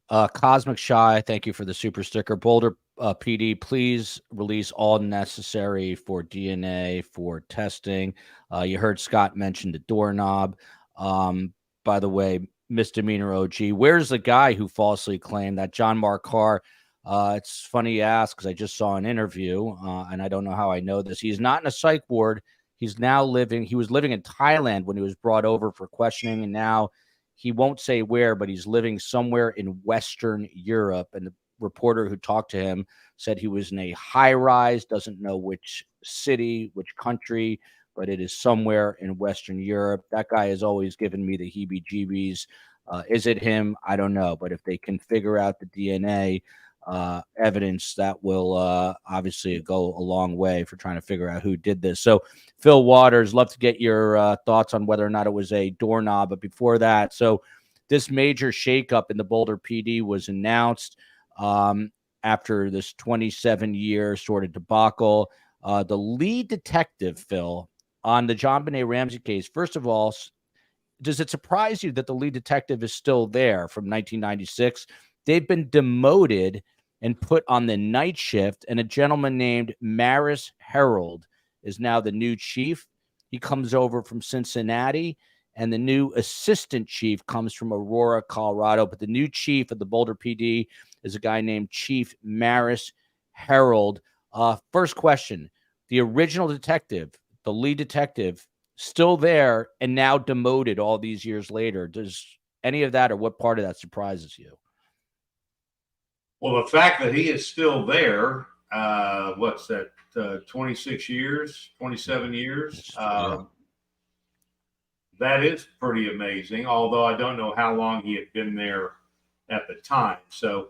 Cosmic Shy, thank you for the super sticker. Boulder PD, please release all necessary for DNA for testing. You heard Scott mention the doorknob. By the way, misdemeanor OG, where's the guy who falsely claimed that Mark Karr? It's funny you ask, because I just saw an interview, and I don't know how I know this. He's not in a psych ward. He was living in Thailand when he was brought over for questioning, and now he won't say where, but he's living somewhere in Western Europe. And the reporter who talked to him said he was in a high rise, doesn't know which city, which country, but it is somewhere in Western Europe. That guy has always given me the heebie-jeebies. Is it him? I don't know. But if they can figure out the DNA evidence, that will obviously go a long way for trying to figure out who did this. So, Fil Waters, love to get your thoughts on whether or not it was a doorknob. But before that, so this major shakeup in the Boulder PD was announced after this 27-year sort of debacle. The lead detective, Phil, on the JonBenet Ramsey case, first of all, does it surprise you that the lead detective is still there from 1996? They've been demoted and put on the night shift, and a gentleman named Maris Harold is now the new chief. He comes over from Cincinnati, and the new assistant chief comes from Aurora, Colorado. But the new chief of the Boulder PD is a guy named Chief Maris Harold. First question, the original detective, the lead detective, still there and now demoted all these years later. Does any of that, or what part of that surprises you? Well, the fact that he is still there, what's that, 26 years, 27 years? That is pretty amazing, although I don't know how long he had been there at the time. So,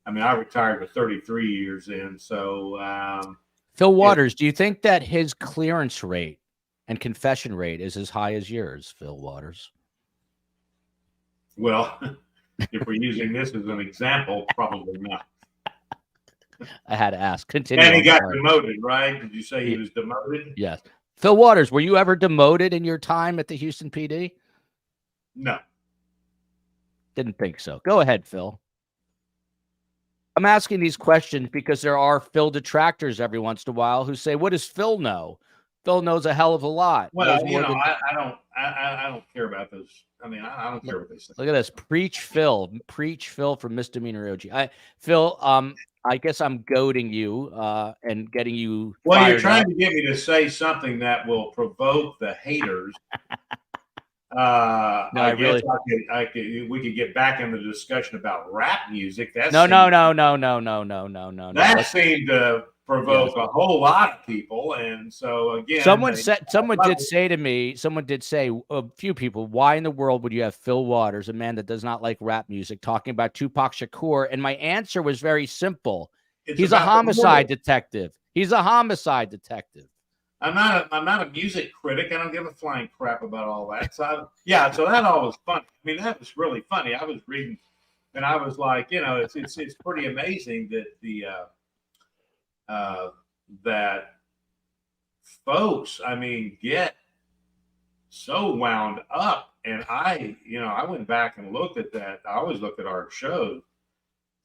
I mean, I retired with 33 years in. So, Fil Waters, do you think that his clearance rate and confession rate is as high as yours, Fil Waters? Well, if we're using this as an example, probably not. I had to ask. Continue. And he I'm got sorry. demoted, right? Did you say he was demoted? Yes. Fil Waters, were you ever demoted in your time at the Houston PD? No. Didn't think so. Go ahead, Phil. I'm asking these questions because there are Phil detractors every once in a while who say, what does Phil know? Phil knows a hell of a lot. Well, you know, I don't care about those. I mean, I don't care what they say. Look at this. Preach Phil from Misdemeanor OG. Phil, I guess I'm goading you and getting you. Well, you're trying to get me to say something that will provoke the haters. No, I guess we could get back in the discussion about rap music. No. That seemed to provoke a whole lot of people, and so again, someone did say a few people, why in the world would you have Phil Waters, a man that does not like rap music, talking about Tupac Shakur? And my answer was very simple. He's a homicide detective. He's a homicide detective. I'm not a music critic. I don't give a flying crap about all that. So so that all was funny. I mean, that was really funny. I was reading, and I was like, you know, it's pretty amazing that that folks, I mean, get so wound up. And I went back and looked at that. I always look at our shows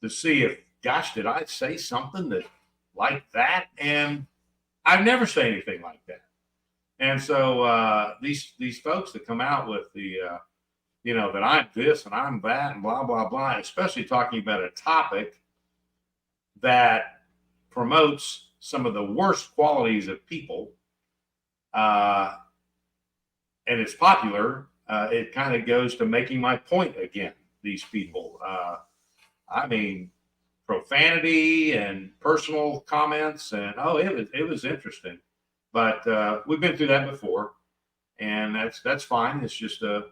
to see if, gosh, did I say something that like that? And I've never said anything like that. And so these folks that come out with the, that I'm this and I'm that and blah, blah, blah, especially talking about a topic that promotes some of the worst qualities of people, and it's popular, it kind of goes to making my point again. These people, I mean, profanity and personal comments, and it was interesting, but we've been through that before, and that's fine. It's just a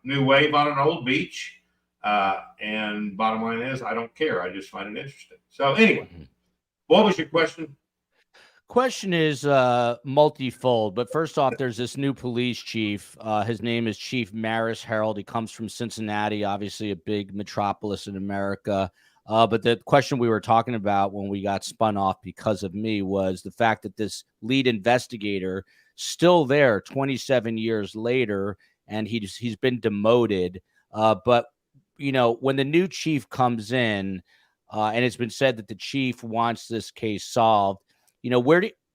new wave on an old beach, and bottom line is I don't care. I just find it interesting. So anyway, what was your question? Question is multifold, but first off, there's this new police chief. His name is Chief Maris Harold. He comes from Cincinnati, obviously a big metropolis in America. But the question we were talking about when we got spun off because of me was the fact that this lead investigator still there 27 years later, and he's been demoted. But when the new chief comes in, and it's been said that the chief wants this case solved,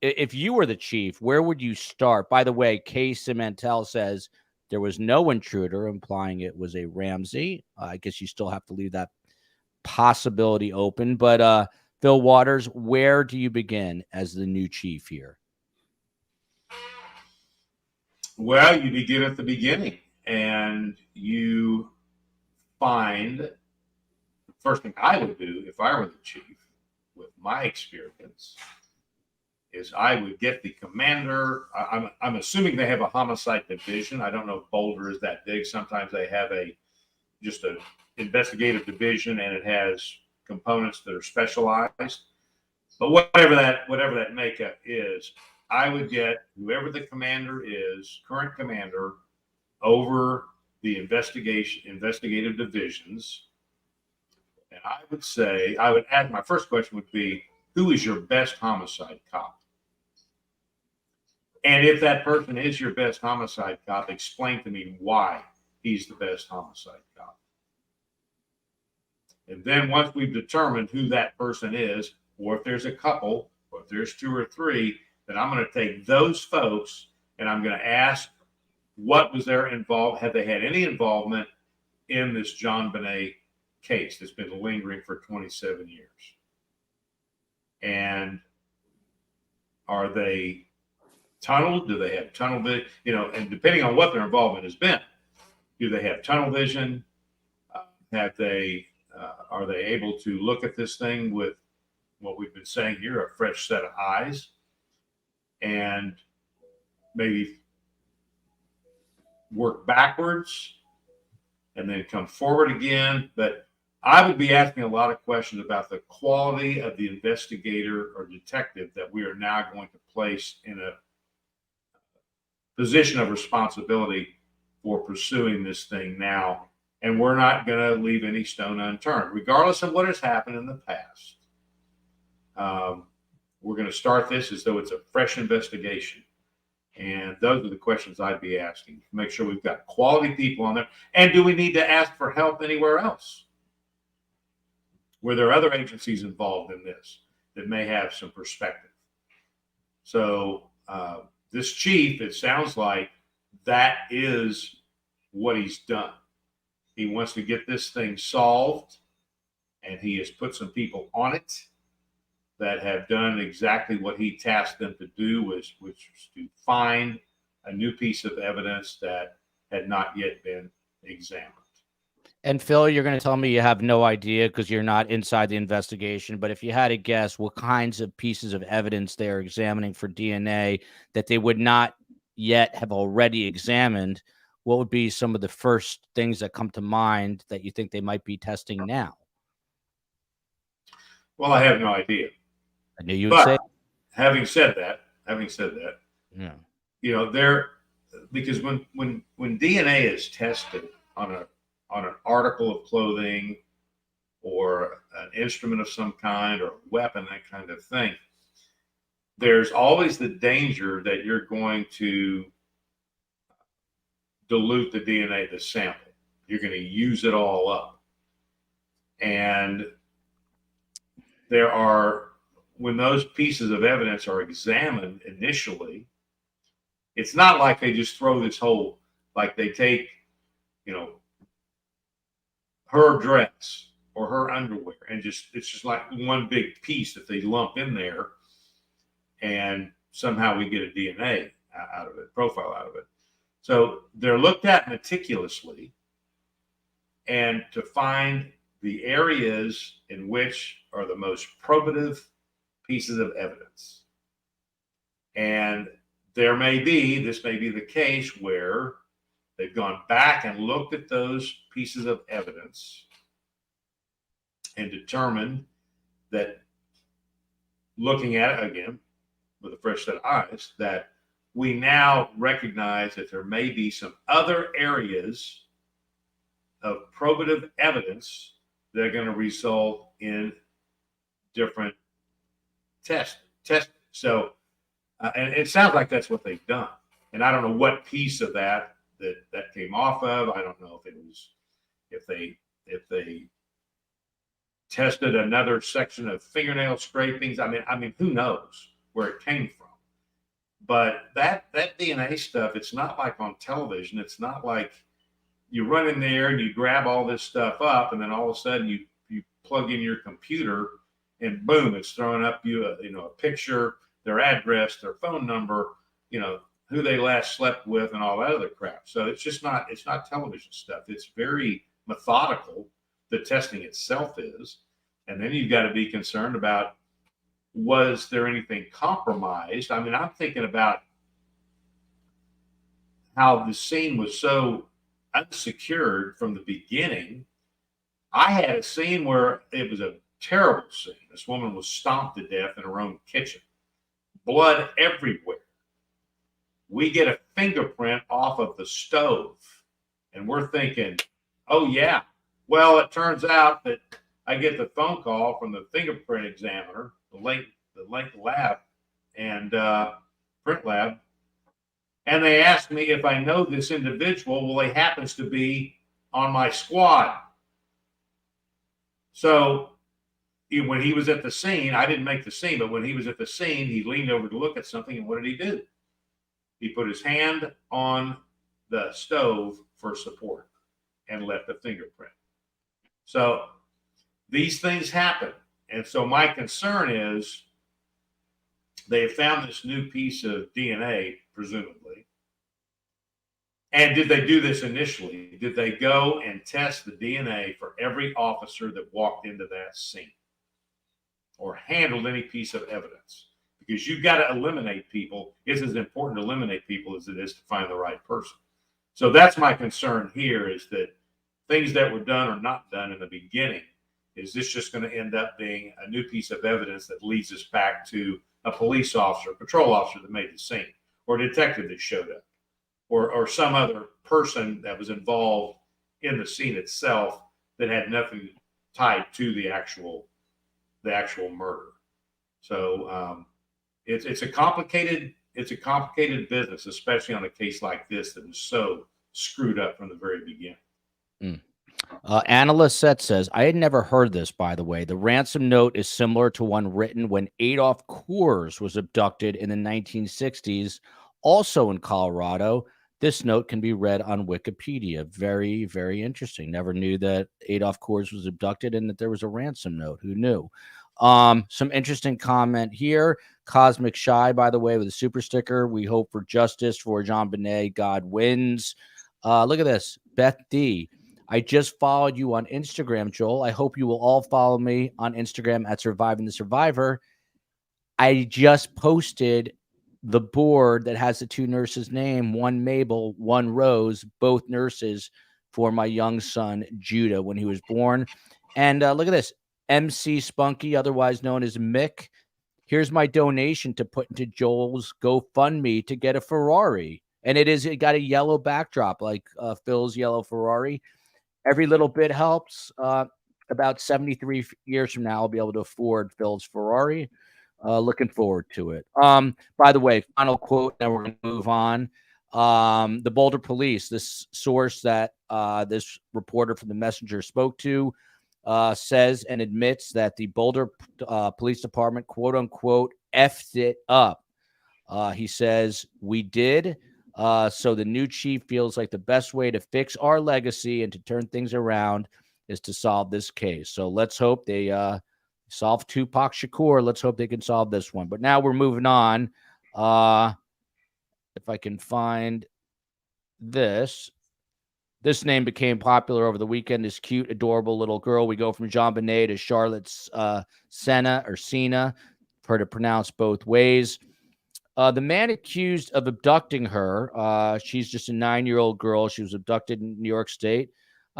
if you were the chief, where would you start? By the way, Kay Cimentel says there was no intruder, implying it was a Ramsey. I guess you still have to leave that possibility open. But Fil Waters, where do you begin as the new chief here? Well, you begin at the beginning, and you find the first thing I would do if I were the chief, with my experience, is I would get the commander. I'm assuming they have a homicide division. I don't know if Boulder is that big. Sometimes they have just an investigative division, and it has components that are specialized. But whatever that makeup is, I would get whoever the commander is, current commander, over the investigative divisions. And I would add, my first question would be, who is your best homicide cop? And if that person is your best homicide cop, explain to me why he's the best homicide cop. And then once we've determined who that person is, or if there's a couple, or if there's two or three, then I'm going to take those folks and I'm going to ask, what was their involvement? Have they had any involvement in this JonBenet case that's been lingering for 27 years? And are they tunneled? Do they have tunnel vision? And depending on what their involvement has been, do they have tunnel vision? Are they able to look at this thing with what we've been saying here, a fresh set of eyes, and maybe work backwards and then come forward again? But I would be asking a lot of questions about the quality of the investigator or detective that we are now going to place in position of responsibility for pursuing this thing now. And we're not going to leave any stone unturned, regardless of what has happened in the past. We're going to start this as though it's a fresh investigation. And those are the questions I'd be asking. Make sure we've got quality people on there. And do we need to ask for help anywhere else? Were there other agencies involved in this that may have some perspective? So this chief, it sounds like that is what he's done. He wants to get this thing solved, and he has put some people on it that have done exactly what he tasked them to do, which was to find a new piece of evidence that had not yet been examined. And Phil, you're going to tell me you have no idea because you're not inside the investigation, but if you had to guess what kinds of pieces of evidence they are examining for DNA that they would not yet have already examined, what would be some of the first things that come to mind that you think they might be testing now? Well, I have no idea. I knew you would say. Having said that, yeah, you know, because when DNA is tested on an article of clothing or an instrument of some kind or a weapon, that kind of thing, there's always the danger that you're going to dilute the DNA, the sample. You're going to use it all up. And when those pieces of evidence are examined initially, it's not like they just throw this whole, like they take, you know, her dress or her underwear and it's just like one big piece that they lump in there, and somehow we get a DNA out of it, profile out of it. So they're looked at meticulously, and to find the areas in which are the most probative pieces of evidence. And this may be the case where they've gone back and looked at those pieces of evidence and determined that, looking at it again with a fresh set of eyes, that we now recognize that there may be some other areas of probative evidence that are going to result in different testing. So, and it sounds like that's what they've done. And I don't know what piece of that came off of. I don't know if they tested another section of fingernail scrapings. I mean, who knows where it came from? But that DNA stuff, it's not like on television. It's not like you run in there and you grab all this stuff up, and then all of a sudden you plug in your computer, and boom, it's throwing up a picture, their address, their phone number, who they last slept with, and all that other crap. So it's not television stuff. It's very methodical, the testing itself is. And then you've got to be concerned about, was there anything compromised? I mean, I'm thinking about how the scene was so unsecured from the beginning. I had a scene where it was a terrible scene. This woman was stomped to death in her own kitchen, blood everywhere. We get a fingerprint off of the stove, and we're thinking, oh yeah. Well, it turns out that I get the phone call from the fingerprint examiner, the late lab and print lab, and they asked me if I know this individual. Well, he happens to be on my squad. So when he was at the scene, I didn't make the scene, but when he was at the scene, he leaned over to look at something, and what did he do? He put his hand on the stove for support and left a fingerprint. So these things happen. And so my concern is they have found this new piece of DNA, presumably. And did they do this initially? Did they go and test the DNA for every officer that walked into that scene or handled any piece of evidence? Because you've got to eliminate people. It's as important to eliminate people as it is to find the right person. So that's my concern here, is that things that were done or not done in the beginning, is this just going to end up being a new piece of evidence that leads us back to a police officer, patrol officer that made the scene, or a detective that showed up? or some other person that was involved in the scene itself that had nothing tied to the actual murder. So it's a complicated business, especially on a case like this that was so screwed up from the very beginning. Anna Lissette says, I had never heard this, by the way. The ransom note is similar to one written when Adolf Coors was abducted in the 1960s, also in Colorado. This note can be read on Wikipedia. Very, very interesting. Never knew that Adolf Coors was abducted and that there was a ransom note. Who knew? Some interesting comment here. Cosmic Shy, by the way, with a super sticker. We hope for justice for JonBenet. God wins. Look at this. Beth D. I just followed you on Instagram, Joel. I hope you will all follow me on Instagram at Surviving the Survivor. I just posted the board that has the two nurses' name, one Mabel, one Rose, both nurses for my young son, Judah, when he was born. And look at this. MC Spunky, otherwise known as Mick. Here's my donation to put into Joel's GoFundMe to get a Ferrari. And it got a yellow backdrop like Phil's yellow Ferrari. Every little bit helps. About 73 years from now, I'll be able to afford Phil's Ferrari. Looking forward to it. By the way, final quote, then we're going to move on. The Boulder police, this source that this reporter from the Messenger spoke to, says and admits that the Boulder Police Department, quote unquote, effed it up. He says, we did. So the new chief feels like the best way to fix our legacy and to turn things around is to solve this case. So let's hope they solve Tupac Shakur. Let's hope they can solve this one. But now we're moving on. If I can find this. This name became popular over the weekend. This cute, adorable little girl. We go from JonBenet to Charlotte's Sena or Sena. Heard it pronounced both ways. The man accused of abducting her, she's just a 9-year-old girl. She was abducted in New York State.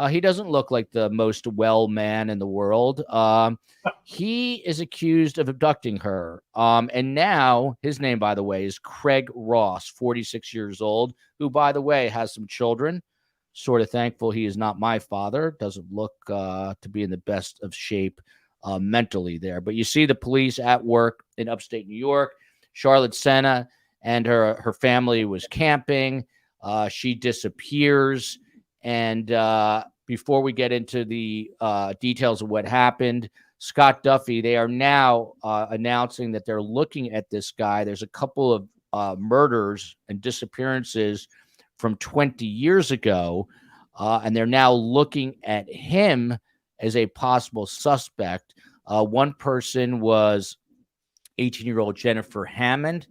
He doesn't look like the most well man in the world. He is accused of abducting her. And now his name, by the way, is Craig Ross, 46 years old, who, by the way, has some children. Sort of thankful he is not my father. Doesn't look to be in the best of shape mentally there. But you see the police at work in upstate New York. Charlotte Sena and her family was camping. She disappears. And before we get into the details of what happened, Scott Duffy, they are now announcing that they're looking at this guy. There's a couple of murders and disappearances from 20 years ago, and they're now looking at him as a possible suspect. One person was 18-year-old Jennifer Hammond.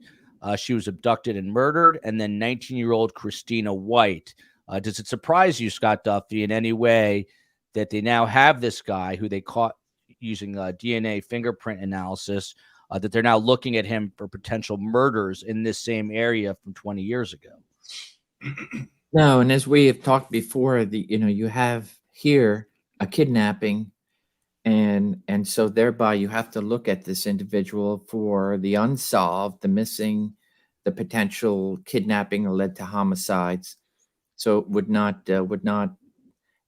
She was abducted and murdered. And then 19-year-old Christina White. Does it surprise you, Scott Duffy, in any way that they now have this guy who they caught using DNA fingerprint analysis, that they're now looking at him for potential murders in this same area from 20 years ago? No, and as we have talked before, you have here a kidnapping. And so thereby you have to look at this individual for the unsolved, the missing, the potential kidnapping or led to homicides. So it would not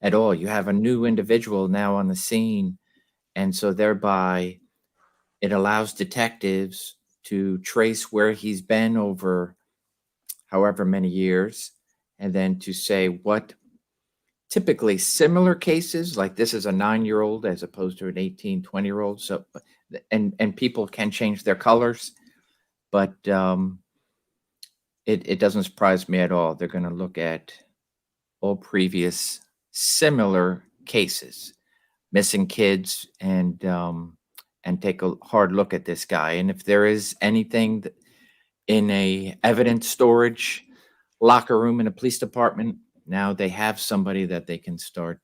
at all. You have a new individual now on the scene. And so thereby it allows detectives to trace where he's been over however many years, and then to say what typically similar cases, like this is a 9-year-old as opposed to an 18, 20-year-old. So, and people can change their colors, but it doesn't surprise me at all. They're going to look at all previous similar cases, missing kids, and take a hard look at this guy. And if there is anything in a evidence storage locker room in a police department, now they have somebody that they can start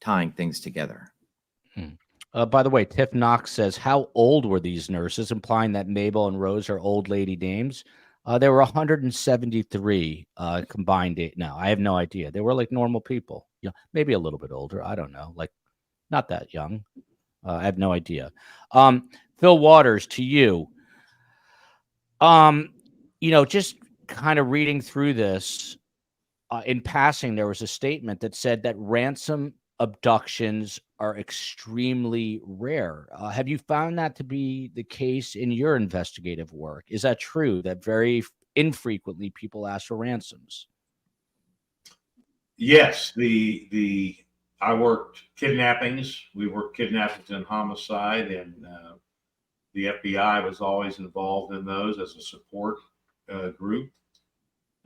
tying things together. By the way, Tiff Knox says, how old were these nurses, implying that Mabel and Rose are old lady names? There were 173 combined. No, I have no idea. They were like normal people. Yeah, maybe a little bit older. I don't know. Like not that young. I have no idea. Fil Waters, to you. Just kind of reading through this, in passing, there was a statement that said that ransom abductions are extremely rare. Have you found that to be the case in your investigative work? Is that true, that very infrequently people ask for ransoms? Yes, I worked kidnappings. We worked kidnappings and homicide, and the FBI was always involved in those as a support group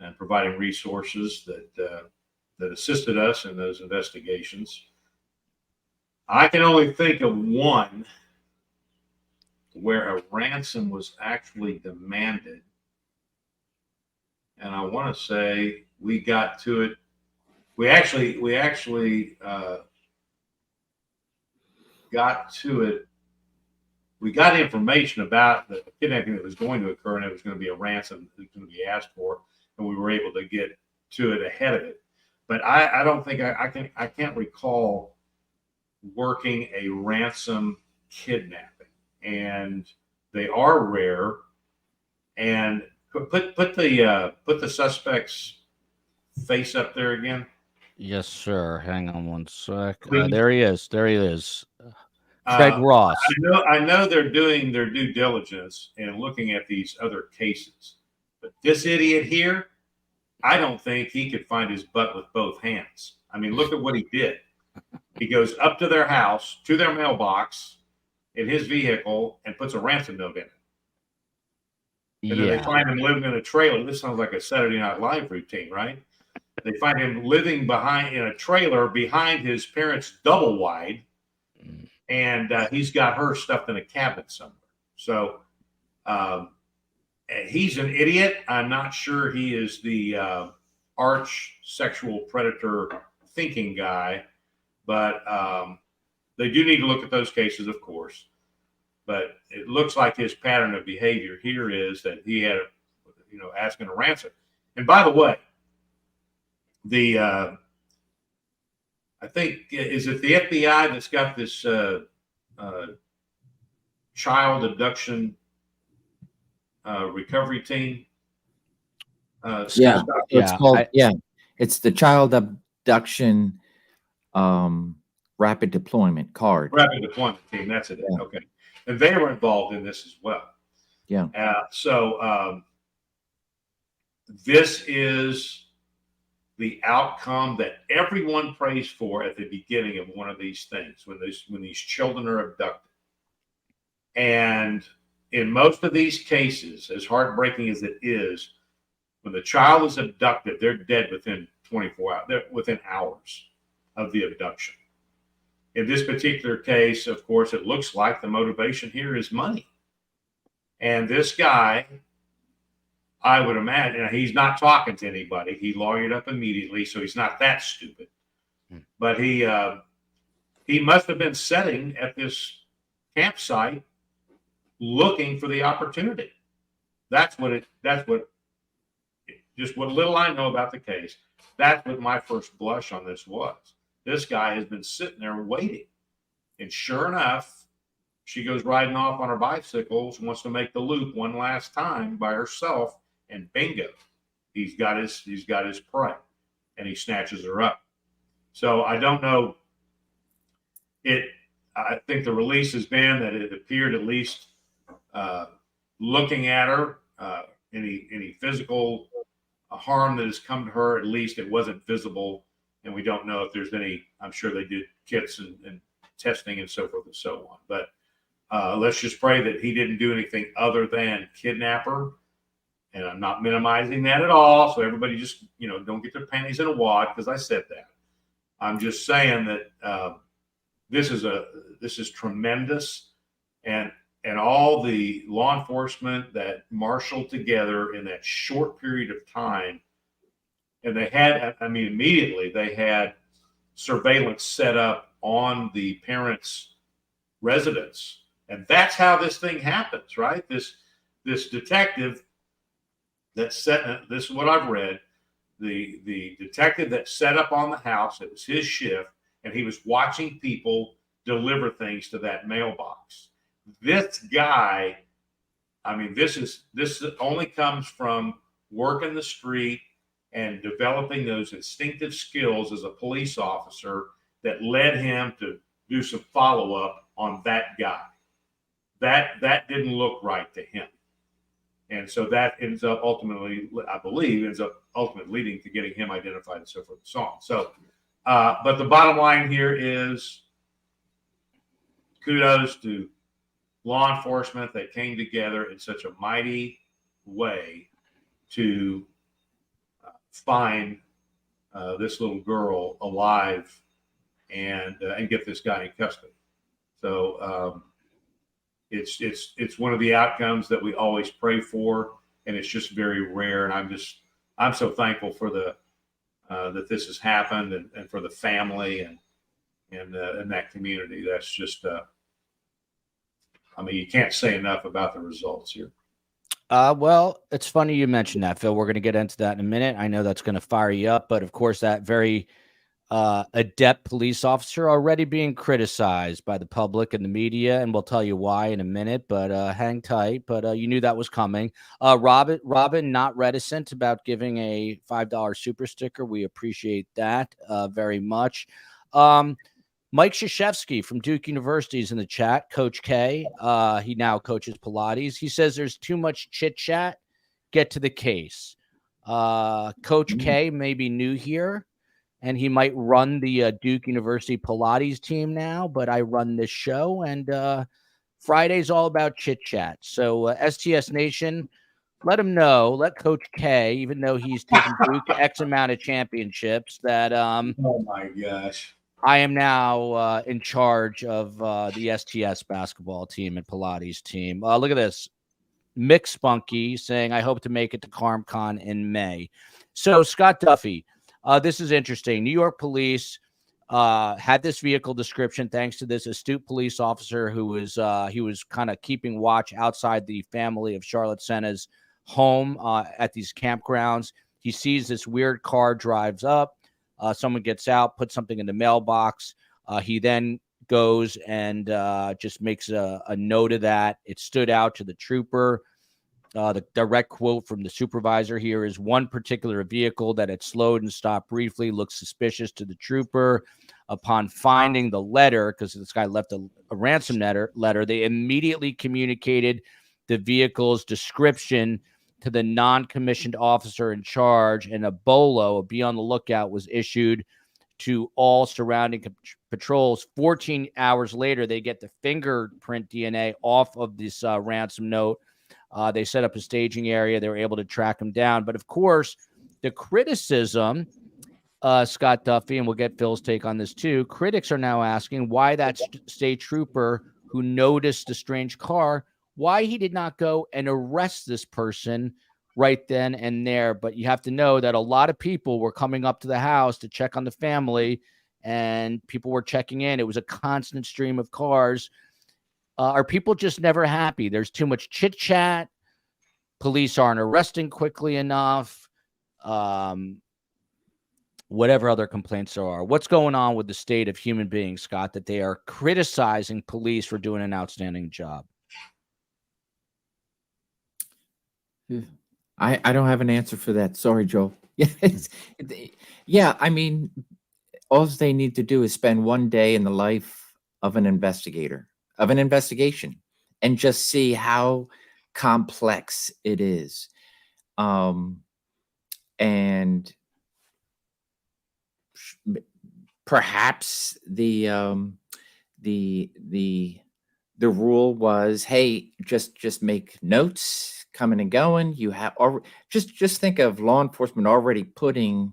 and providing resources that assisted us in those investigations. I can only think of one where a ransom was actually demanded, and I want to say we got to it. We actually got to it. We got information about the kidnapping that was going to occur, and it was going to be a ransom that was going to be asked for, and we were able to get to it ahead of it. But I don't think I can't recall working a ransom kidnapping, and they are rare. And put the suspect's face up there again. Yes, sir. Hang on one sec. Please. There he is. There he is. Craig Ross. I know they're doing their due diligence and looking at these other cases, but this idiot here, I don't think he could find his butt with both hands. I mean, look at what he did. He goes up to their house, to their mailbox in his vehicle, and puts a ransom note in it. And then they find him living in a trailer. This sounds like a Saturday Night Live routine, right? They find him living in a trailer behind his parents' double wide, and he's got her stuffed in a cabinet somewhere. So he's an idiot. I'm not sure he is the arch sexual predator thinking guy, but they do need to look at those cases, of course. But it looks like his pattern of behavior here is that he had, asking a ransom. And by the way, I think, is it the FBI that's got this child abduction recovery team? It's called, it's the child abduction rapid deployment CARD. Rapid deployment team, that's it. Yeah. Okay. And they were involved in this as well. Yeah. So this is the outcome that everyone prays for at the beginning of one of these things, when these children are abducted. And in most of these cases, as heartbreaking as it is, when the child is abducted, they're dead within 24 hours. They're within hours of the abduction. In this particular case, of course, it looks like the motivation here is money. And this guy, I would imagine, he's not talking to anybody. He lawyered up immediately, so he's not that stupid. But he must have been sitting at this campsite looking for the opportunity. Just what little I know about the case, that's what my first blush on this was. This guy has been sitting there waiting. And sure enough, she goes riding off on her bicycle, wants to make the loop one last time by herself, and bingo, he's got his prey, and he snatches her up. So I don't know. I think the release has been that it appeared, at least looking at her, any physical harm that has come to her, at least it wasn't visible. And we don't know if there's any. I'm sure they did kits and testing and so forth and so on. But let's just pray that he didn't do anything other than kidnap her. And I'm not minimizing that at all. So everybody just, don't get their panties in a wad because I said that. I'm just saying that this is tremendous, and all the law enforcement that marshaled together in that short period of time. And they had, immediately they had surveillance set up on the parents' residence. And that's how this thing happens, right? This detective this is what I've read, the detective that set up on the house, it was his shift, and he was watching people deliver things to that mailbox. This guy, this only comes from working the street and developing those instinctive skills as a police officer that led him to do some follow-up on that guy. That didn't look right to him. And so that ends up ultimately, I believe, ultimately leading to getting him identified and so forth and so on. So, but the bottom line here is kudos to law enforcement that came together in such a mighty way to find this little girl alive and get this guy in custody. So it's one of the outcomes that we always pray for, and it's just very rare. And I'm so thankful for that this has happened, and for the family and that community. That's just I mean, you can't say enough about the results here. Well, it's funny you mentioned that, Phil. We're going to get into that in a minute. I know that's going to fire you up, but of course, that very adept police officer already being criticized by the public and the media, and we'll tell you why in a minute. But hang tight. But you knew that was coming. Robin, not reticent about giving a $5 super sticker. We appreciate that very much. Mike Krzyzewski from Duke University is in the chat. Coach K, he now coaches Pilates. He says there's too much chit chat. Get to the case. Coach K may be new here, and he might run the Duke University Pilates team now, but I run this show, and Friday's all about chit chat. So STS Nation, let him know, let Coach K, even though he's taken Duke X amount of championships, that oh my gosh, I am now in charge of the STS basketball team and Pilates team. Look at this. Mick Spunky saying, I hope to make it to CrimeCon in May. So, Scott Duffy, this is interesting. New York police had this vehicle description thanks to this astute police officer who was he was kind of keeping watch outside the family of Charlotte Sena's home at these campgrounds. He sees this weird car drives up. Someone gets out, puts something in the mailbox. He then goes and just makes a note of that. It stood out to the trooper. The direct quote from the supervisor here is, one particular vehicle that had slowed and stopped briefly looked suspicious to the trooper. Upon finding the letter, because this guy left a ransom letter, they immediately communicated the vehicle's description to the non-commissioned officer in charge, and a BOLO, a be on the lookout, was issued to all surrounding patrols. 14 hours later, they get the fingerprint DNA off of this ransom note. They set up a staging area. They were able to track him down. But of course, the criticism, Scott Duffy, and we'll get Phil's take on this too, critics are now asking why that state trooper who noticed the strange car, why he did not go and arrest this person right then and there. But you have to know that a lot of people were coming up to the house to check on the family, and people were checking in. It was a constant stream of cars. Are people just never happy? There's too much chit chat. Police aren't arresting quickly enough. Whatever other complaints there are. What's going on with the state of human beings, Scott, that they are criticizing police for doing an outstanding job? I don't have an answer for that. Sorry, Joe. Yeah, I mean, all they need to do is spend one day in the life of an investigator, of an investigation, and just see how complex it is. And perhaps the rule was, hey, just make notes coming and going. You have, or just think of law enforcement already putting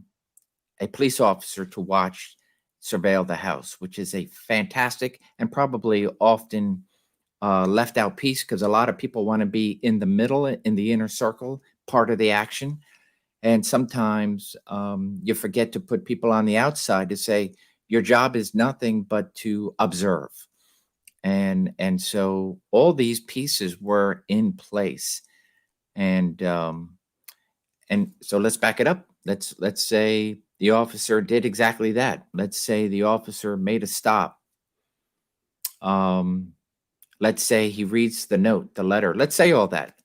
a police officer to watch, surveil the house, which is a fantastic and probably often left out piece, because a lot of people want to be in the middle, in the inner circle, part of the action. And sometimes you forget to put people on the outside to say, your job is nothing but to observe. And so all these pieces were in place. And so let's back it up. Let's say the officer did exactly that. Let's say the officer made a stop. Let's say he reads the note, the letter. Let's say all that.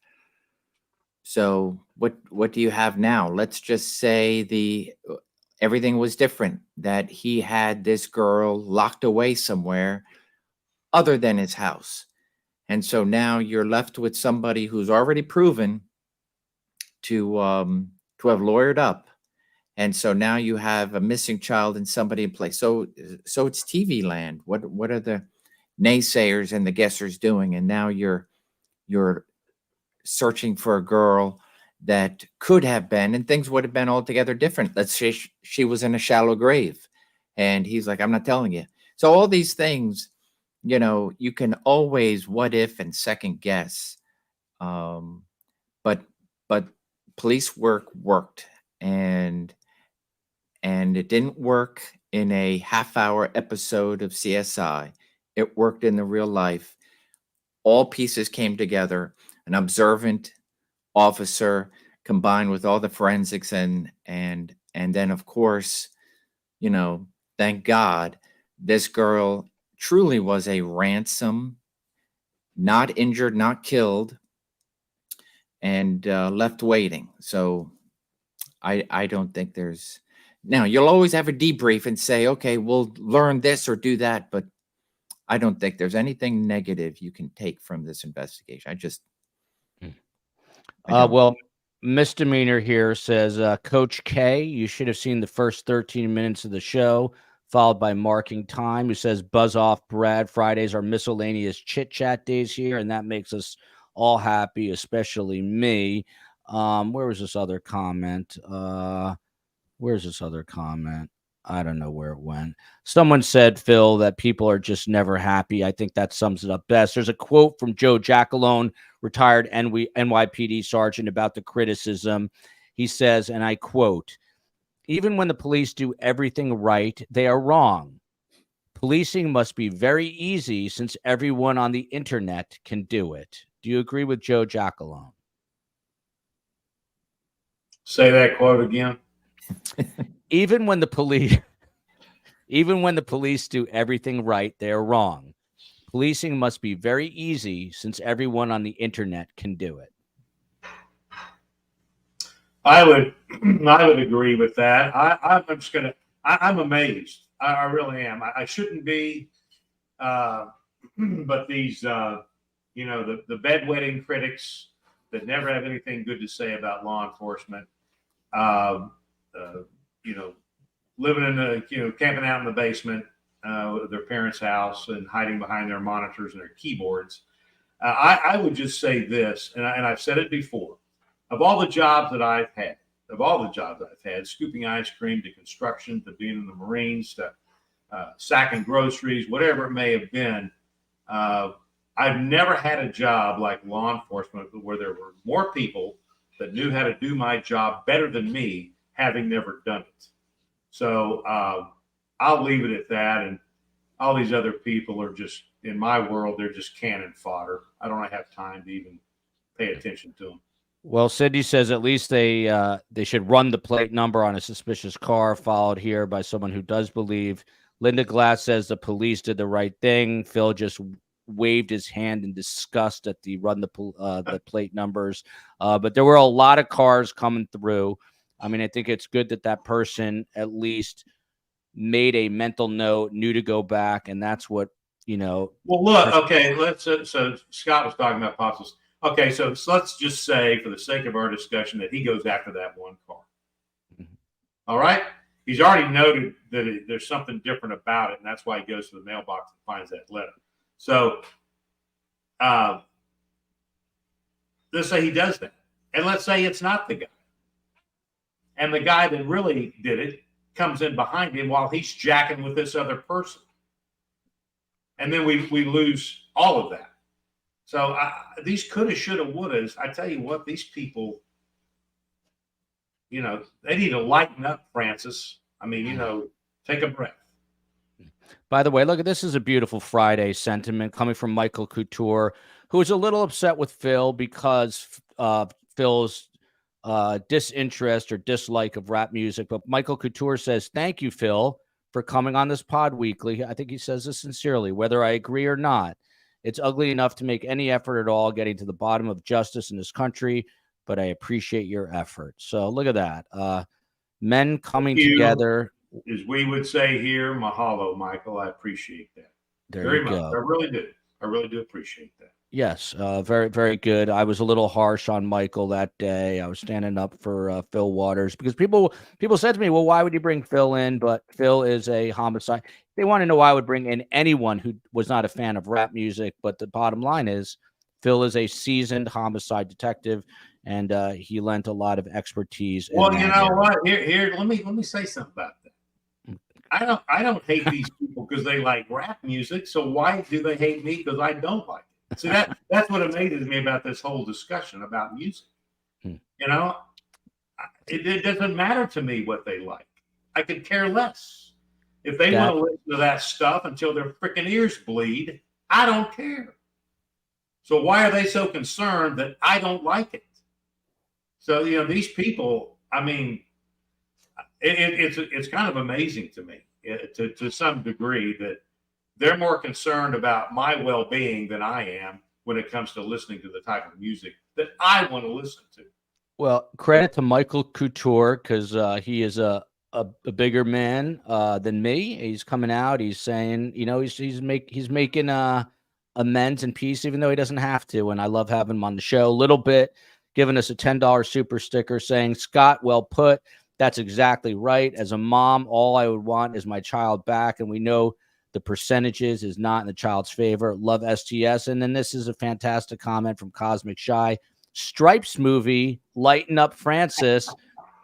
So what do you have now? Let's just say everything was different, that he had this girl locked away somewhere other than his house. And so now you're left with somebody who's already proven to have lawyered up. And so now you have a missing child and somebody in place. So it's TV land. What are the naysayers and the guessers doing? And now you're searching for a girl that could have been, and things would have been altogether different. Let's say she was in a shallow grave, and he's like, I'm not telling you. So all these things, you can always what if and second guess. But police work worked, and it didn't work in a half-hour episode of CSI. It worked in the real life. All pieces came together. An observant officer combined with all the forensics and then of course, thank God, this girl truly was a ransom, not injured, not killed, and left waiting. So I don't think there's, now you'll always have a debrief and say, okay, we'll learn this or do that, but I don't think there's anything negative you can take from this investigation. Well, Misdemeanor here says, Coach K, you should have seen the first 13 minutes of the show, followed by marking time, who says, buzz off, Brad. Fridays are miscellaneous chit-chat days here, and that makes us all happy, especially me. Where was this other comment? I don't know where it went. Someone said, Phil, that people are just never happy. I think that sums it up best. There's a quote from Joe Jackalone, retired NYPD sergeant, about the criticism. He says, and I quote, even when the police do everything right, they are wrong. Policing must be very easy since everyone on the internet can do it. Do you agree with Joe Jackalone? Say that quote again. Even when the police do everything right, they are wrong. Policing must be very easy since everyone on the internet can do it. I would agree with that. I'm amazed. I really am. I shouldn't be, but these, the bedwetting critics that never have anything good to say about law enforcement, living in camping out in the basement of their parents' house and hiding behind their monitors and their keyboards. I would just say this, and I've said it before, of all the jobs that I've had, scooping ice cream to construction to being in the Marines to sacking groceries, whatever it may have been, I've never had a job like law enforcement where there were more people that knew how to do my job better than me, having never done it. So I'll leave it at that. And all these other people are just, in my world, they're just cannon fodder. I don't have time to even pay attention to them. Well, Cindy says at least they should run the plate number on a suspicious car, followed here by someone who does believe. Linda Glass says the police did the right thing. Phil just waved his hand in disgust at the run the plate numbers. But there were a lot of cars coming through. I mean, I think it's good that person at least made a mental note, knew to go back, and that's what, Well, look, okay, so Scott was talking about possibles. Okay, so let's just say, for the sake of our discussion, that he goes after that one car. Mm-hmm. All right? He's already noted that there's something different about it, and that's why he goes to the mailbox and finds that letter. So let's say he does that. And let's say it's not the guy. And the guy that really did it comes in behind him while he's jacking with this other person. And then we lose all of that. So these coulda, shoulda, wouldas, I tell you what, these people, they need to lighten up, Francis. I mean, take a breath. By the way, look, this is a beautiful Friday sentiment coming from Michael Couture, who is a little upset with Phil because Phil's disinterest or dislike of rap music. But Michael Couture says, thank you, Phil, for coming on this pod weekly. I think he says this sincerely, whether I agree or not. It's ugly enough to make any effort at all getting to the bottom of justice in this country. but I appreciate your effort. So look at that. Men coming Thank you. together. As we would say here, mahalo, Michael. I appreciate that Very much. go. I really do. I really do appreciate that. Yes, very, very good. I was a little harsh on Michael that day. I was standing up for Fil Waters because people said to me, well, why would you bring Fil in? But Fil is a homicide. They want to know why I would bring in anyone who was not a fan of rap music. But the bottom line is Fil is a seasoned homicide detective, and he lent a lot of expertise. Well, you know what? Here, let me say something about that. I don't hate these people because they like rap music. So why do they hate me because I don't like it? See, that's what amazes me about this whole discussion about music. You know, it doesn't matter to me what they like. I could care less. If they want to listen to that stuff until their freaking ears bleed, I don't care. So why are they so concerned that I don't like it? So, you know, these people, I mean, it's kind of amazing to me to some degree that they're more concerned about my well-being than I am when it comes to listening to the type of music that I want to listen to. Well, credit to Michael Couture because he is a bigger man than me. He's coming out. He's saying, you know, he's making amends and peace, even though he doesn't have to. And I love having him on the show a little bit, giving us a $10 super sticker saying, Scott, well put. That's exactly right. As a mom, all I would want is my child back. And we know the percentages is not in the child's favor. Love STS. And then this is a fantastic comment from Cosmic Shy. Stripes movie, Lighten Up Francis,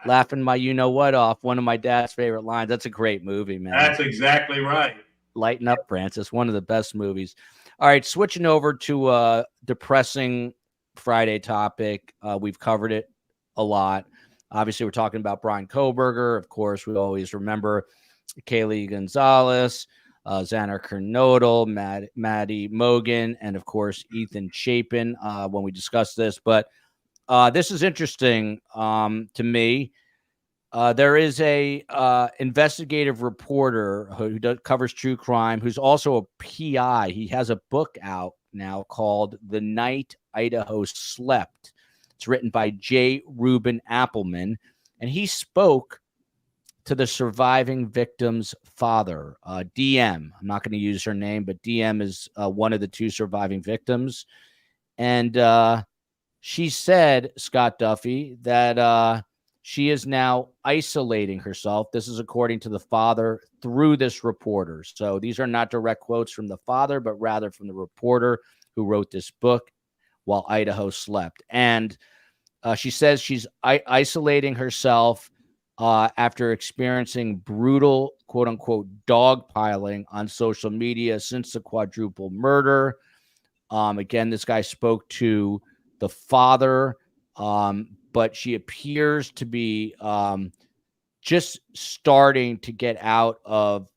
laughing my you-know-what off. One of my dad's favorite lines. That's a great movie, man. That's exactly right. Lighten Up Francis, one of the best movies. All right, switching over to a depressing Friday topic. We've covered it a lot. Obviously, we're talking about Brian Kohberger. Of course, we always remember Kaylee Gonzalez, Xander Kernodle, Maddie Mogan, and of course, Ethan Chapin when we discuss this. But this is interesting to me. There is a investigative reporter who covers true crime, who's also a PI. He has a book out now called The Night Idaho Slept. It's written by J. Reuben Appelman, and he spoke to the surviving victim's father, DM. I'm not going to use her name, but DM is one of the two surviving victims. And she said, Scott Duffy, that she is now isolating herself. This is according to the father through this reporter. So these are not direct quotes from the father, but rather from the reporter who wrote this book while Idaho slept. And she says she's isolating herself after experiencing brutal, quote unquote, dogpiling on social media since the quadruple murder. Again, this guy spoke to the father, but she appears to be just starting to get out of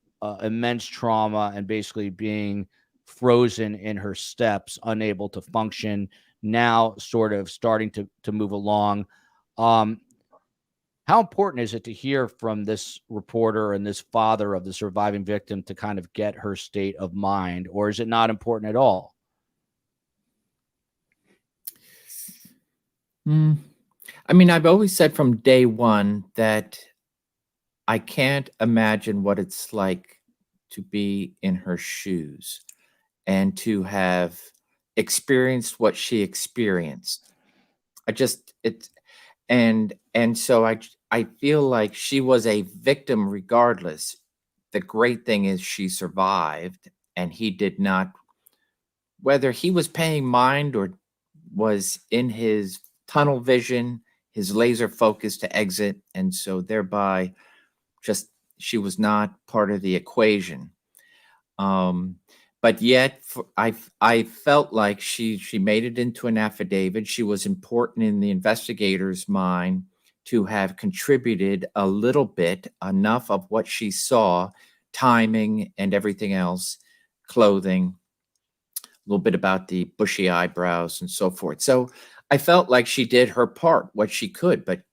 immense trauma and basically being frozen in her steps, unable to function, now sort of starting to move along. How important is it to hear from this reporter and this father of the surviving victim to kind of get her state of mind, or is it not important at all? I mean, I've always said from day one that I can't imagine what it's like to be in her shoes and to have experienced what she experienced. So I feel like she was a victim regardless. The great thing is she survived, and he did not, whether he was paying mind or was in his tunnel vision, his laser focus to exit, and so thereby just she was not part of the equation. But yet I felt like she made it into an affidavit. She was important in the investigator's mind to have contributed a little bit, enough of what she saw, timing and everything else, clothing, a little bit about the bushy eyebrows and so forth. So I felt like she did her part, what she could, but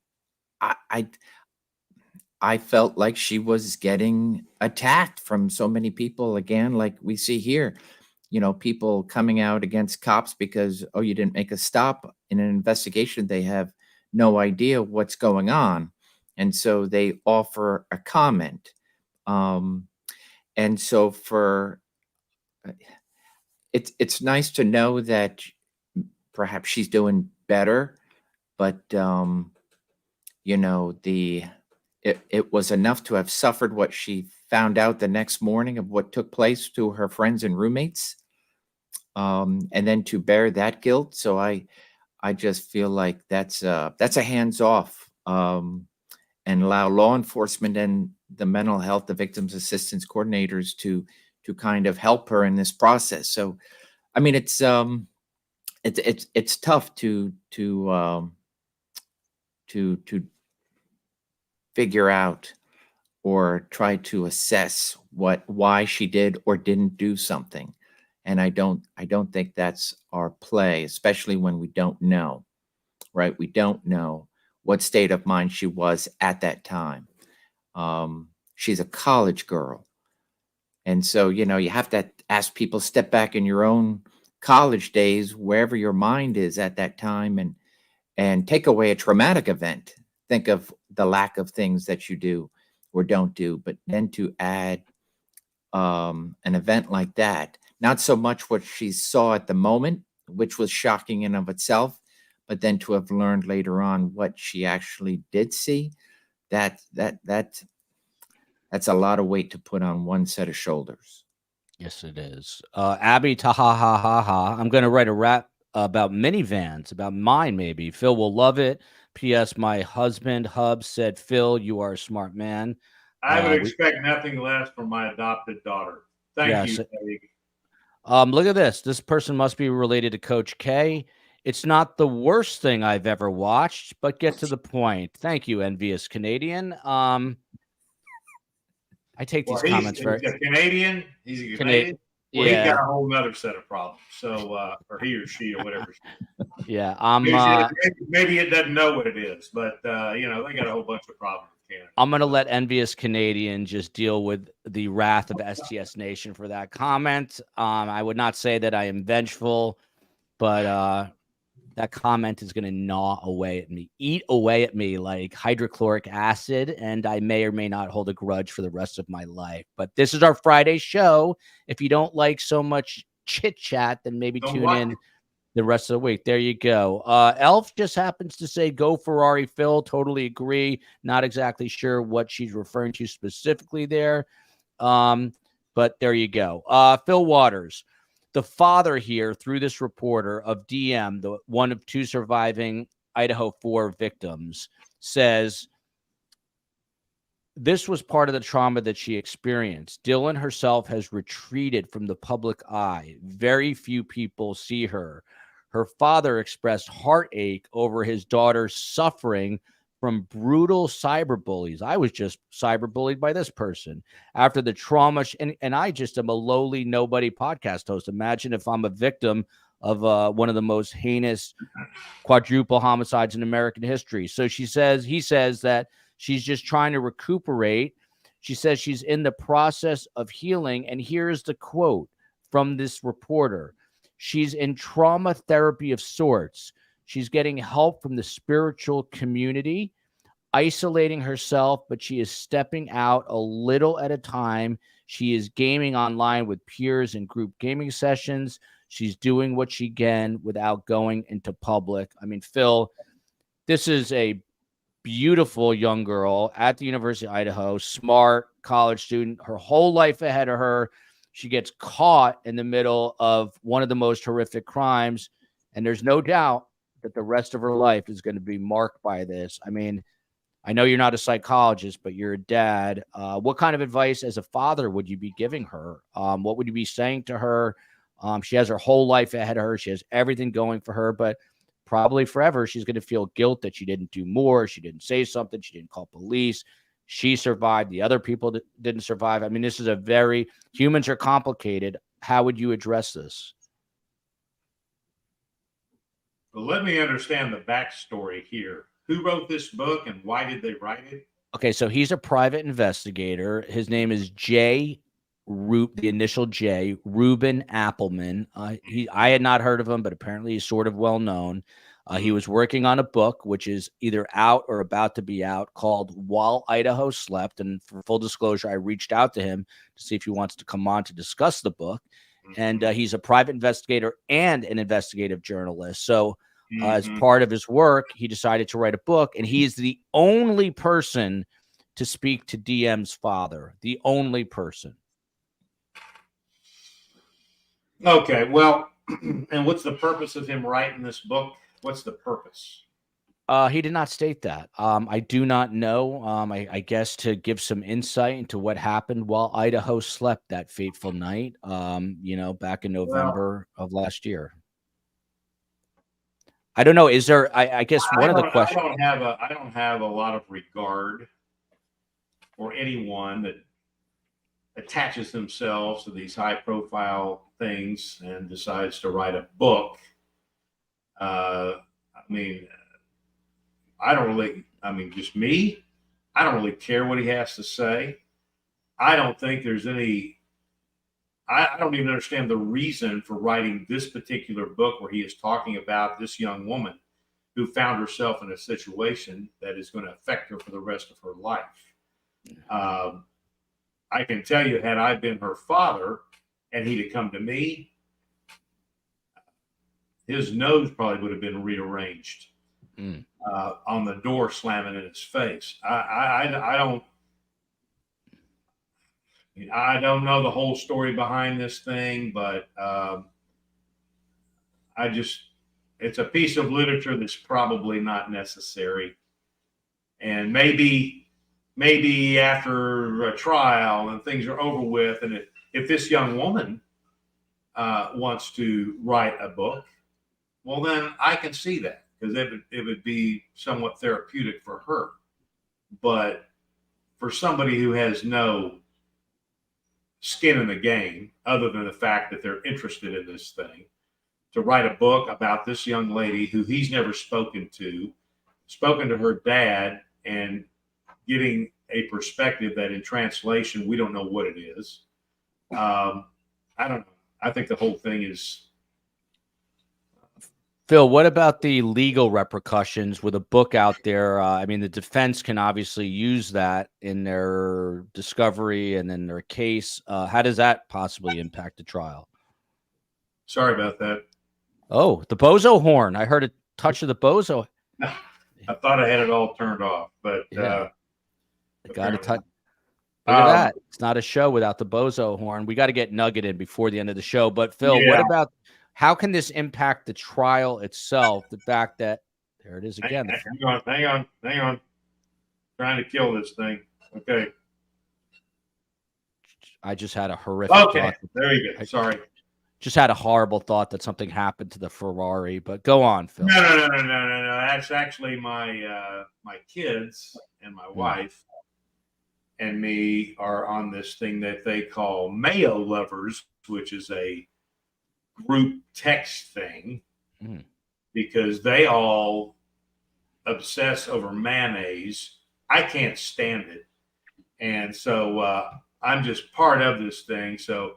I felt like she was getting attacked from so many people, again, like we see here, you know, people coming out against cops because, oh, you didn't make a stop in an investigation. They have no idea what's going on. And so they offer a comment. And so it's nice to know that perhaps she's doing better, but it was enough to have suffered what she found out the next morning of what took place to her friends and roommates, and then to bear that guilt. So I just feel like that's a hands off, and allow law enforcement and the mental health, the victims assistance coordinators to kind of help her in this process. So, I mean, it's tough to figure out or try to assess why she did or didn't do something. And I don't think that's our play, especially when we don't know, right? We don't know what state of mind she was at that time. She's a college girl. And so, you have to ask people, step back in your own college days, wherever your mind is at that time, and take away a traumatic event. Think of the lack of things that you do or don't do, but then to add an event like that, not so much what she saw at the moment, which was shocking in of itself, but then to have learned later on what she actually did see, that's a lot of weight to put on one set of shoulders. Yes, it is. Abby, ta ha ha ha ha. I'm going to write a rap about minivans, about mine maybe. Phil will love it. P.S. My husband, Hub, said, Phil, you are a smart man. I would expect nothing less from my adopted daughter. Thank you, Dave. Look at this. This person must be related to Coach K. It's not the worst thing I've ever watched, but get to the point. Thank you, envious Canadian. I take these comments very. He's a Canadian. He's a Canadian. Well, yeah. He's got a whole nother set of problems. So, or he or she or whatever. Yeah, maybe it doesn't know what it is, but they got a whole bunch of problems. I'm going to let envious Canadian just deal with the wrath of STS Nation for that comment. I would not say that I am vengeful, but that comment is going to gnaw away at me, eat away at me like hydrochloric acid, and I may or may not hold a grudge for the rest of my life. But this is our Friday show. If you don't like so much chit-chat, then maybe tune in the rest of the week. There you go. Elf just happens to say, go Ferrari, Phil. Totally agree. Not exactly sure what she's referring to specifically there. But there you go. Fil Waters, the father here through this reporter of DM, the one of two surviving Idaho 4 victims, says this was part of the trauma that she experienced. Dylan herself has retreated from the public eye. Very few people see her. Her father expressed heartache over his daughter suffering from brutal cyberbullies. I was just cyberbullied by this person after the trauma. And I just am a lowly nobody podcast host. Imagine if I'm a victim of one of the most heinous quadruple homicides in American history. So he says that she's just trying to recuperate. She says she's in the process of healing. And here's the quote from this reporter. She's in trauma therapy of sorts. She's getting help from the spiritual community, isolating herself, but she is stepping out a little at a time. She is gaming online with peers in group gaming sessions. She's doing what she can without going into public. I mean, Phil, this is a beautiful young girl at the University of Idaho, smart college student, her whole life ahead of her. She gets caught in the middle of one of the most horrific crimes, and there's no doubt that the rest of her life is going to be marked by this. I mean, I know you're not a psychologist, but you're a dad. What kind of advice as a father would you be giving her? What would you be saying to her? She has her whole life ahead of her. She has everything going for her, but probably forever she's going to feel guilt that she didn't do more. She didn't say something. She didn't call police. She survived. The other people didn't survive. I mean, this is humans are complicated. How would you address this? Well, let me understand the backstory here. Who wrote this book and why did they write it? Okay, so he's a private investigator. His name is the initial J, Reuben Appelman. I had not heard of him, but apparently he's sort of well known. He was working on a book, which is either out or about to be out, called While Idaho Slept. And for full disclosure, I reached out to him to see if he wants to come on to discuss the book. And he's a private investigator and an investigative journalist. So as part of his work, he decided to write a book, and he is the only person to speak to DM's father, the only person. Okay, well, and what's the purpose of him writing this book? What's the purpose? He did not state that. I do not know. I guess to give some insight into what happened while Idaho slept that fateful night, back in November of last year. I don't know. Is there, I guess one of the questions. I don't have a lot of regard for anyone that attaches themselves to these high profile things and decides to write a book. Just me, I don't really care what he has to say. I don't think there's any, I don't even understand the reason for writing this particular book where he is talking about this young woman who found herself in a situation that is going to affect her for the rest of her life. I can tell you, had I been her father and he'd have come to me, his nose probably would have been rearranged on the door slamming in his face. I don't know the whole story behind this thing, but it's a piece of literature that's probably not necessary. And maybe after a trial and things are over with, and if this young woman wants to write a book, well, then I can see that, because it would be somewhat therapeutic for her. But for somebody who has no skin in the game, other than the fact that they're interested in this thing, to write a book about this young lady who he's never spoken to her dad, and getting a perspective that in translation, we don't know what it is. I don't know. I think the whole thing is. Phil, what about the legal repercussions with a book out there? The defense can obviously use that in their discovery and in their case. How does that possibly impact the trial? Sorry about that. Oh, the bozo horn. I heard a touch of the bozo. I thought I had it all turned off, but yeah. Got to touch. Look at that. It's not a show without the bozo horn. We got to get Nugget in before the end of the show. But Phil, what about, how can this impact the trial itself? The fact that, there it is again. Hang on. Trying to kill this thing. Okay. I just had a horrific thought. There you go. Sorry. Just had a horrible thought that something happened to the Ferrari, but go on, Phil. No. That's actually my kids and my wife and me are on this thing that they call Mayo Lovers, which is a group text thing, because they all obsess over mayonnaise. I can't stand it. And so I'm just part of this thing. So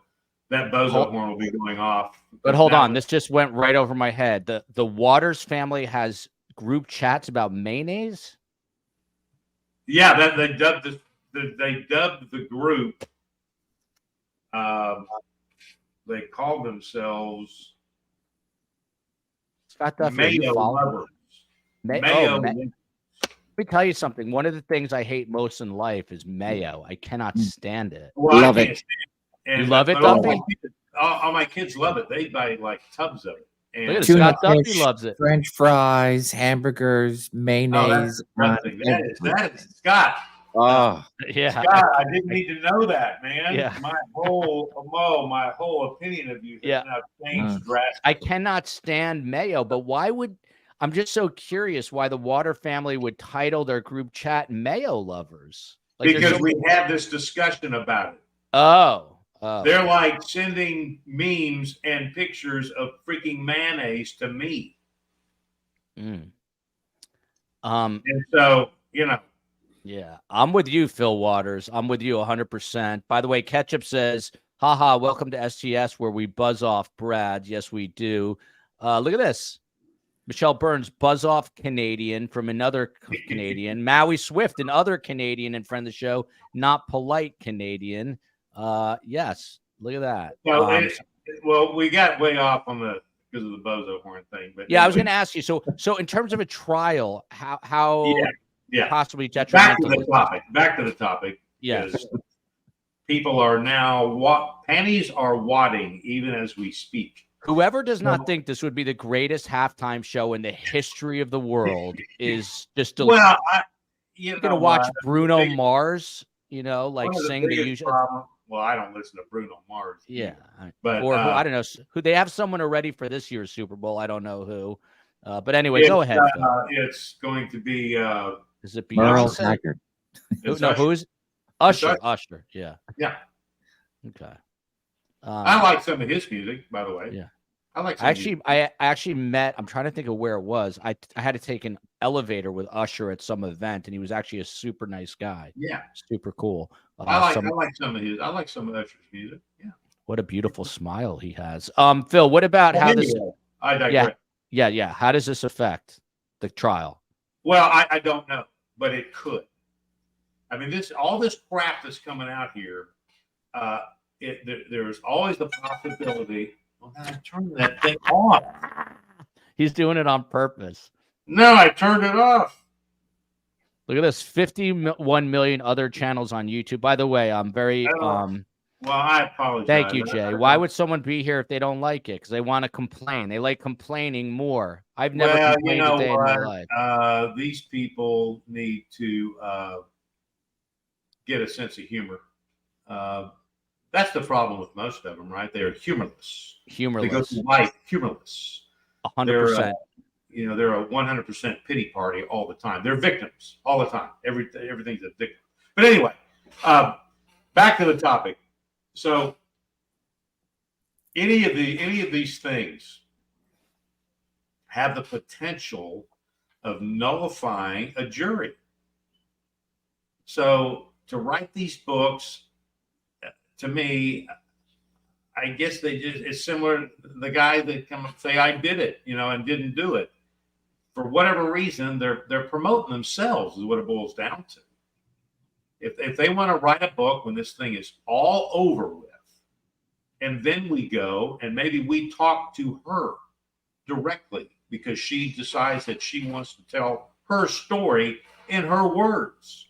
that bozo horn will be going off. But hold on, this just went right over my head. The Waters family has group chats about mayonnaise? Yeah, that they dubbed the group. They called themselves Scott Duffy, Mayo Lovers. Mayo. Let me tell you something. One of the things I hate most in life is mayo. I cannot stand it. Well, love it. You love it, Duffy? All my kids love it. They buy like tubs of it. And Scott Duffy loves it. French fries, hamburgers, mayonnaise. That is Scott. Oh, yeah. Scott, I didn't need to know that, man. Yeah. My whole opinion of you has now changed drastically. I cannot stand mayo, but why would, I'm just so curious why the Water family would title their group chat Mayo Lovers. Because we have this discussion about it. Oh. They're like sending memes and pictures of freaking mayonnaise to me. And so, Yeah, I'm with you, Fil Waters. I'm with you 100%. By the way, Ketchup says, haha, welcome to STS where we buzz off Brad. Yes, we do. Look at this. Michelle Burns, buzz off Canadian from another Canadian. Maui Swift, another Canadian and friend of the show, not polite Canadian. Yes, look at that. No, well, we got way off on because of the bozo horn thing. But yeah, anyway. I was going to ask you. So in terms of a trial, how yeah. possibly detrimental? Back to the topic. Yes. People are now panties are wadding even as we speak. Whoever does not think this would be the greatest halftime show in the history of the world is just well. You're gonna watch Bruno Mars, like sing the usual. Well, I don't listen to Bruno Mars. Yeah, but I don't know who they have someone already for this year's Super Bowl. I don't know who. But anyway, go ahead. It's going to be. Is it Beyonce? Who's Usher? Usher. Yeah. Yeah. Okay. I like some of his music, by the way. Yeah. I like. I actually met. I'm trying to think of where it was. I had to take an elevator with Usher at some event, and he was actually a super nice guy. Yeah. Super cool. I like some of his. I like some of Usher's music. Yeah. What a beautiful smile he has. Phil, what about how this? I digress. Yeah. How does this affect the trial? Well, I don't know, but it could. I mean, all this crap that's coming out here. There's always the possibility. Well, I turned that thing off. He's doing it on purpose. No, I turned it off. Look at this: 51 million other channels on YouTube. By the way, I'm very. Well, I apologize. Thank you, Jay. Why would someone be here if they don't like it? Because they want to complain. They like complaining more. I've never complained a day in my life. These people need to get a sense of humor. That's the problem with most of them, right? They're humorless. They go through life humorless. 100%. They're a 100% pity party all the time. They're victims all the time. Everything's a victim. But anyway, back to the topic. So, any of these things have the potential of nullifying a jury. So, to write these books, to me, I guess it's similar. The guy that come and say, I did it, and didn't do it. For whatever reason, they're promoting themselves is what it boils down to. If they want to write a book when this thing is all over with, and then we go and maybe we talk to her directly because she decides that she wants to tell her story in her words.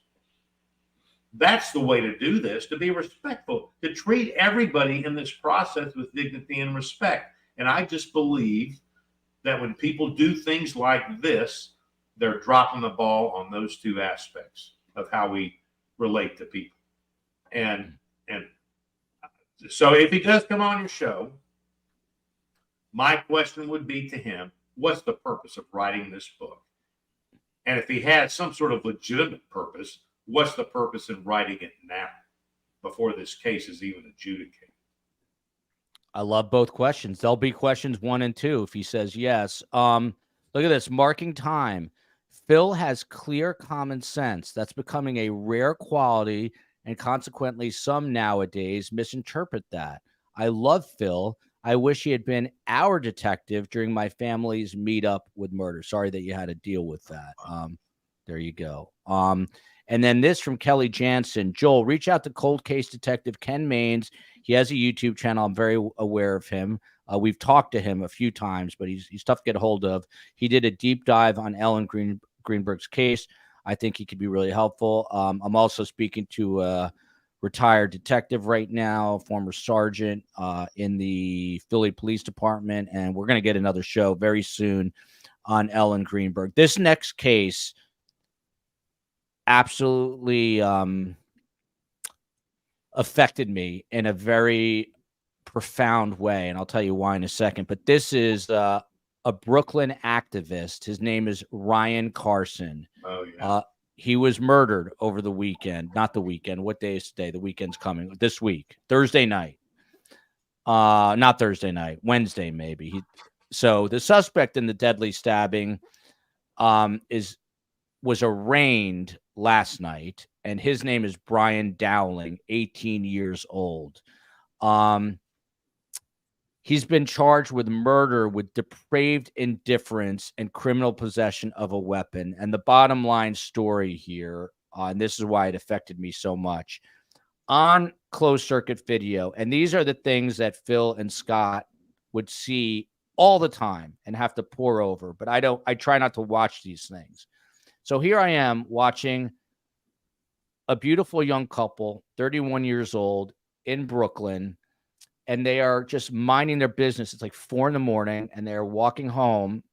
That's the way to do this, to be respectful, to treat everybody in this process with dignity and respect. And I just believe that when people do things like this, they're dropping the ball on those two aspects of how we relate to people. And so if he does come on your show, my question would be to him, what's the purpose of writing this book? And if he had some sort of legitimate purpose, what's the purpose in writing it now before this case is even adjudicated? I love both questions. There'll be questions 1 and 2 if he says yes. Look at this. Marking time. Phil has clear common sense. That's becoming a rare quality, and consequently, some nowadays misinterpret that. I love Phil. I wish he had been our detective during my family's meetup with murder. Sorry that you had to deal with that. There you go. And then this from Kelly Jansen. Joel, reach out to cold case detective Ken Maines. He has a YouTube channel. I'm very aware of him. We've talked to him a few times, but he's tough to get a hold of. He did a deep dive on Ellen Greenberg's case. I think he could be really helpful. I'm also speaking to a retired detective right now, former sergeant in the Philly Police Department, and we're going to get another show very soon on Ellen Greenberg. This next case absolutely affected me in a very profound way, and I'll tell you why in a second. But this is a Brooklyn activist. His name is Ryan Carson. Oh, yeah. He was murdered over the weekend. Not the weekend. What day is today? The weekend's coming. This week. Thursday night. Not Thursday night. Wednesday, maybe. So the suspect in the deadly stabbing was arraigned last night, and his name is Brian Dowling, 18 years old. He's been charged with murder with depraved indifference and criminal possession of a weapon. And the bottom line story here, and this is why it affected me so much, on closed circuit video, and these are the things that Phil and Scott would see all the time and have to pour over, but I try not to watch these things. So here I am watching a beautiful young couple, 31 years old, in Brooklyn, and they are just minding their business. It's like 4 a.m, and they're walking home,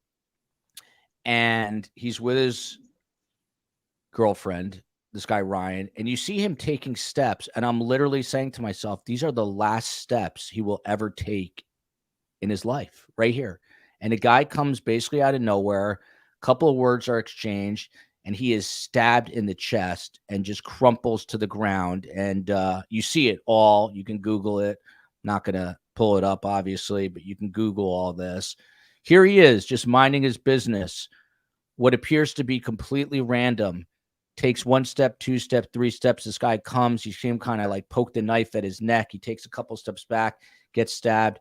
and he's with his girlfriend, this guy Ryan, and you see him taking steps, and I'm literally saying to myself, these are the last steps he will ever take in his life, right here. And a guy comes basically out of nowhere, a couple of words are exchanged, and he is stabbed in the chest and just crumples to the ground. And you see it all. You can Google it. Not going to pull it up, obviously, but you can Google all this. Here he is, just minding his business. What appears to be completely random. Takes 1 step, 2 steps, 3 steps. This guy comes. You see him kind of like poke the knife at his neck. He takes a couple steps back, gets stabbed.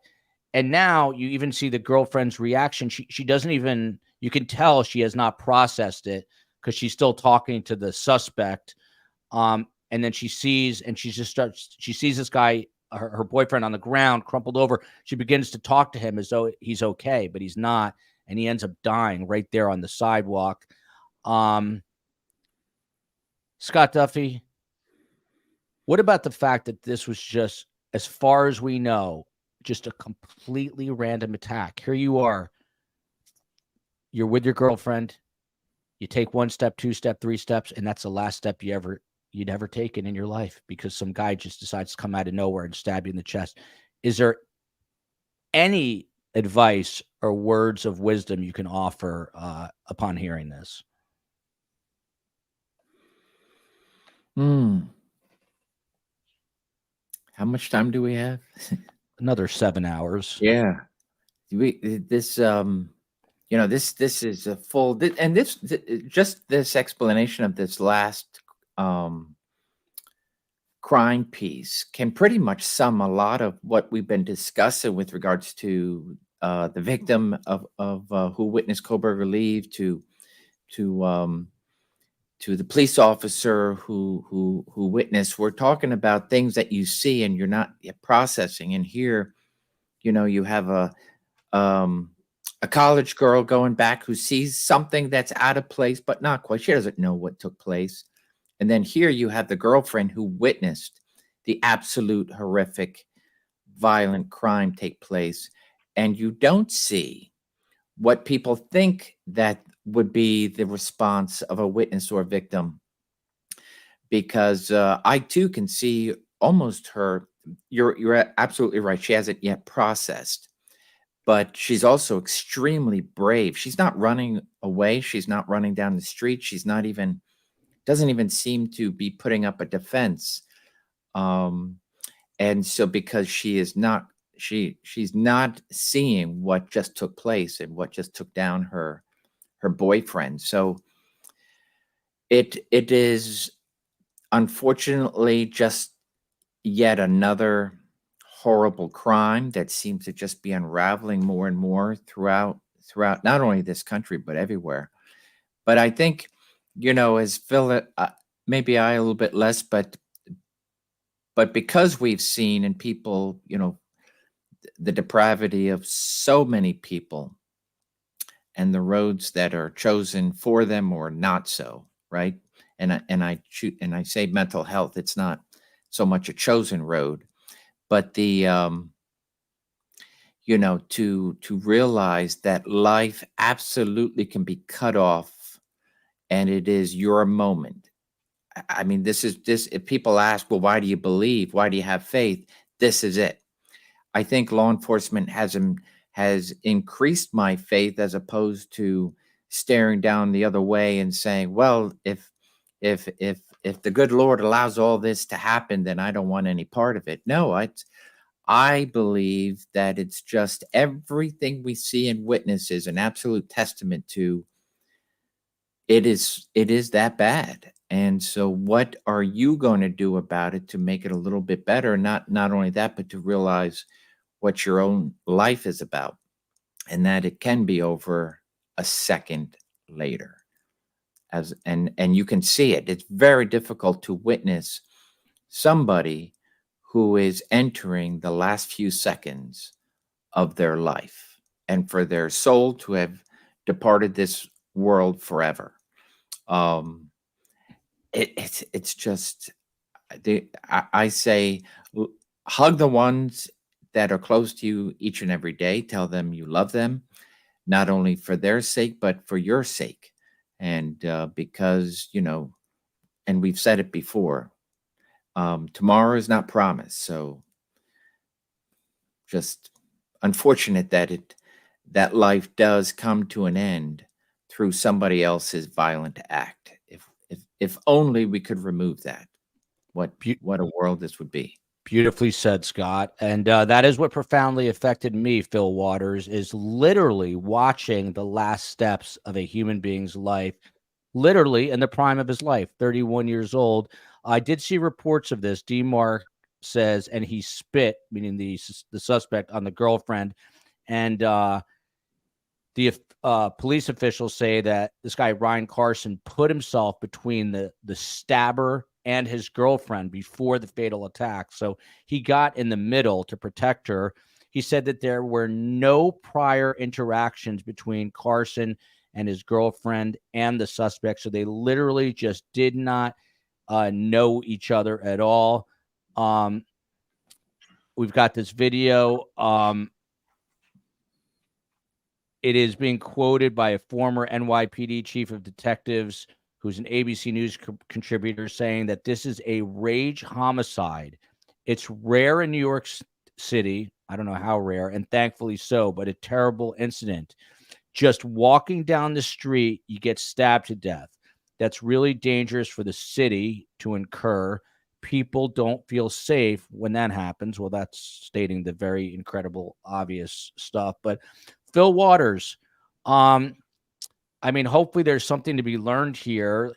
And now you even see the girlfriend's reaction. She doesn't even, you can tell she has not processed it because she's still talking to the suspect. And then she sees, and she sees this guy, her boyfriend, on the ground, crumpled over. She begins to talk to him as though he's okay, but he's not. And he ends up dying right there on the sidewalk. Scott Duffy, what about the fact that this was just, as far as we know, just a completely random attack? Here you are. You're with your girlfriend. You take 1 step, 2 step, 3 steps, and that's the last step you'd ever taken in your life because some guy just decides to come out of nowhere and stab you in the chest. Is there any advice or words of wisdom you can offer upon hearing this? How much time do we have? Another 7 hours. Yeah. This is a full, and just this explanation of this last crime piece can pretty much sum a lot of what we've been discussing with regards to the victim of who witnessed Koberger leave, to the police officer who witnessed. We're talking about things that you see and you're not yet processing. And here, you have a college girl going back who sees something that's out of place, but not quite. She doesn't know what took place. And then here you have the girlfriend who witnessed the absolute horrific, violent crime take place. And you don't see what people think that would be the response of a witness or a victim. Because I too can see almost her. You're absolutely right. She hasn't yet processed. But she's also extremely brave. She's not running away. She's not running down the street. She's not even, doesn't even seem to be putting up a defense. And so because she is not, she's not seeing what just took place and what just took down her boyfriend. So it is unfortunately just yet another horrible crime that seems to just be unraveling more and more throughout not only this country but everywhere. But I think, as Phil, maybe I a little bit less, but because we've seen and people, the depravity of so many people and the roads that are chosen for them or not so, right? And I say mental health, it's not so much a chosen road. But the, to realize that life absolutely can be cut off and it is your moment. I mean, this, if people ask, well, why do you believe? Why do you have faith? This is it. I think law enforcement has increased my faith as opposed to staring down the other way and saying, well, if the good Lord allows all this to happen, then I don't want any part of it. No, I believe that it's just everything we see and witness is an absolute testament to it is that bad. And so what are you going to do about it to make it a little bit better? Not only that, but to realize what your own life is about, and that it can be over a second later. And you can see it. It's very difficult to witness somebody who is entering the last few seconds of their life, and for their soul to have departed this world forever. It's just, I say, hug the ones that are close to you each and every day. Tell them you love them, not only for their sake, but for your sake. And because, and we've said it before, tomorrow is not promised. So just unfortunate that life does come to an end through somebody else's violent act. If only we could remove that, what a world this would be. Beautifully said, Scott. And that is what profoundly affected me, Fil Waters, is literally watching the last steps of a human being's life, literally in the prime of his life, 31 years old. I did see reports of this. Mark says, and he spit, meaning the suspect, on the girlfriend. And the police officials say that this guy, Ryan Carson, put himself between the stabber and his girlfriend before the fatal attack. So he got in the middle to protect her. He said that there were no prior interactions between Carson and his girlfriend and the suspect. So they literally just did not know each other at all. We've got this video. It is being quoted by a former NYPD chief of detectives who's an ABC News contributor, saying that this is a rage homicide. It's rare in New York City. I don't know how rare, and thankfully so, but a terrible incident. Just walking down the street, you get stabbed to death. That's really dangerous for the city to incur. People don't feel safe when that happens. Well, that's stating the very incredible, obvious stuff. But Fil Waters, I mean, hopefully there's something to be learned here.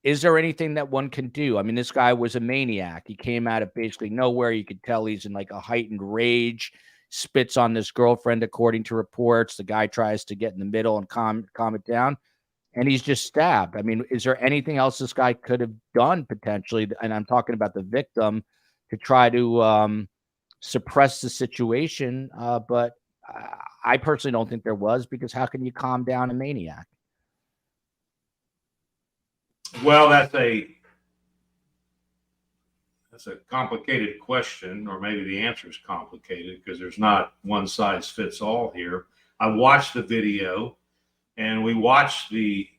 Is there anything that one can do? I mean, this guy was a maniac. He came out of basically nowhere. You could tell he's in like a heightened rage, spits on this girlfriend, according to reports. The guy tries to get in the middle and calm it down, and he's just stabbed. I mean, is there anything else this guy could have done potentially? And I'm talking about the victim, to try to suppress the situation. But I personally don't think there was, because how can you calm down a maniac? Well, that's a complicated question, or maybe the answer is complicated because there's not one size fits all here. I watched the video, and we watched this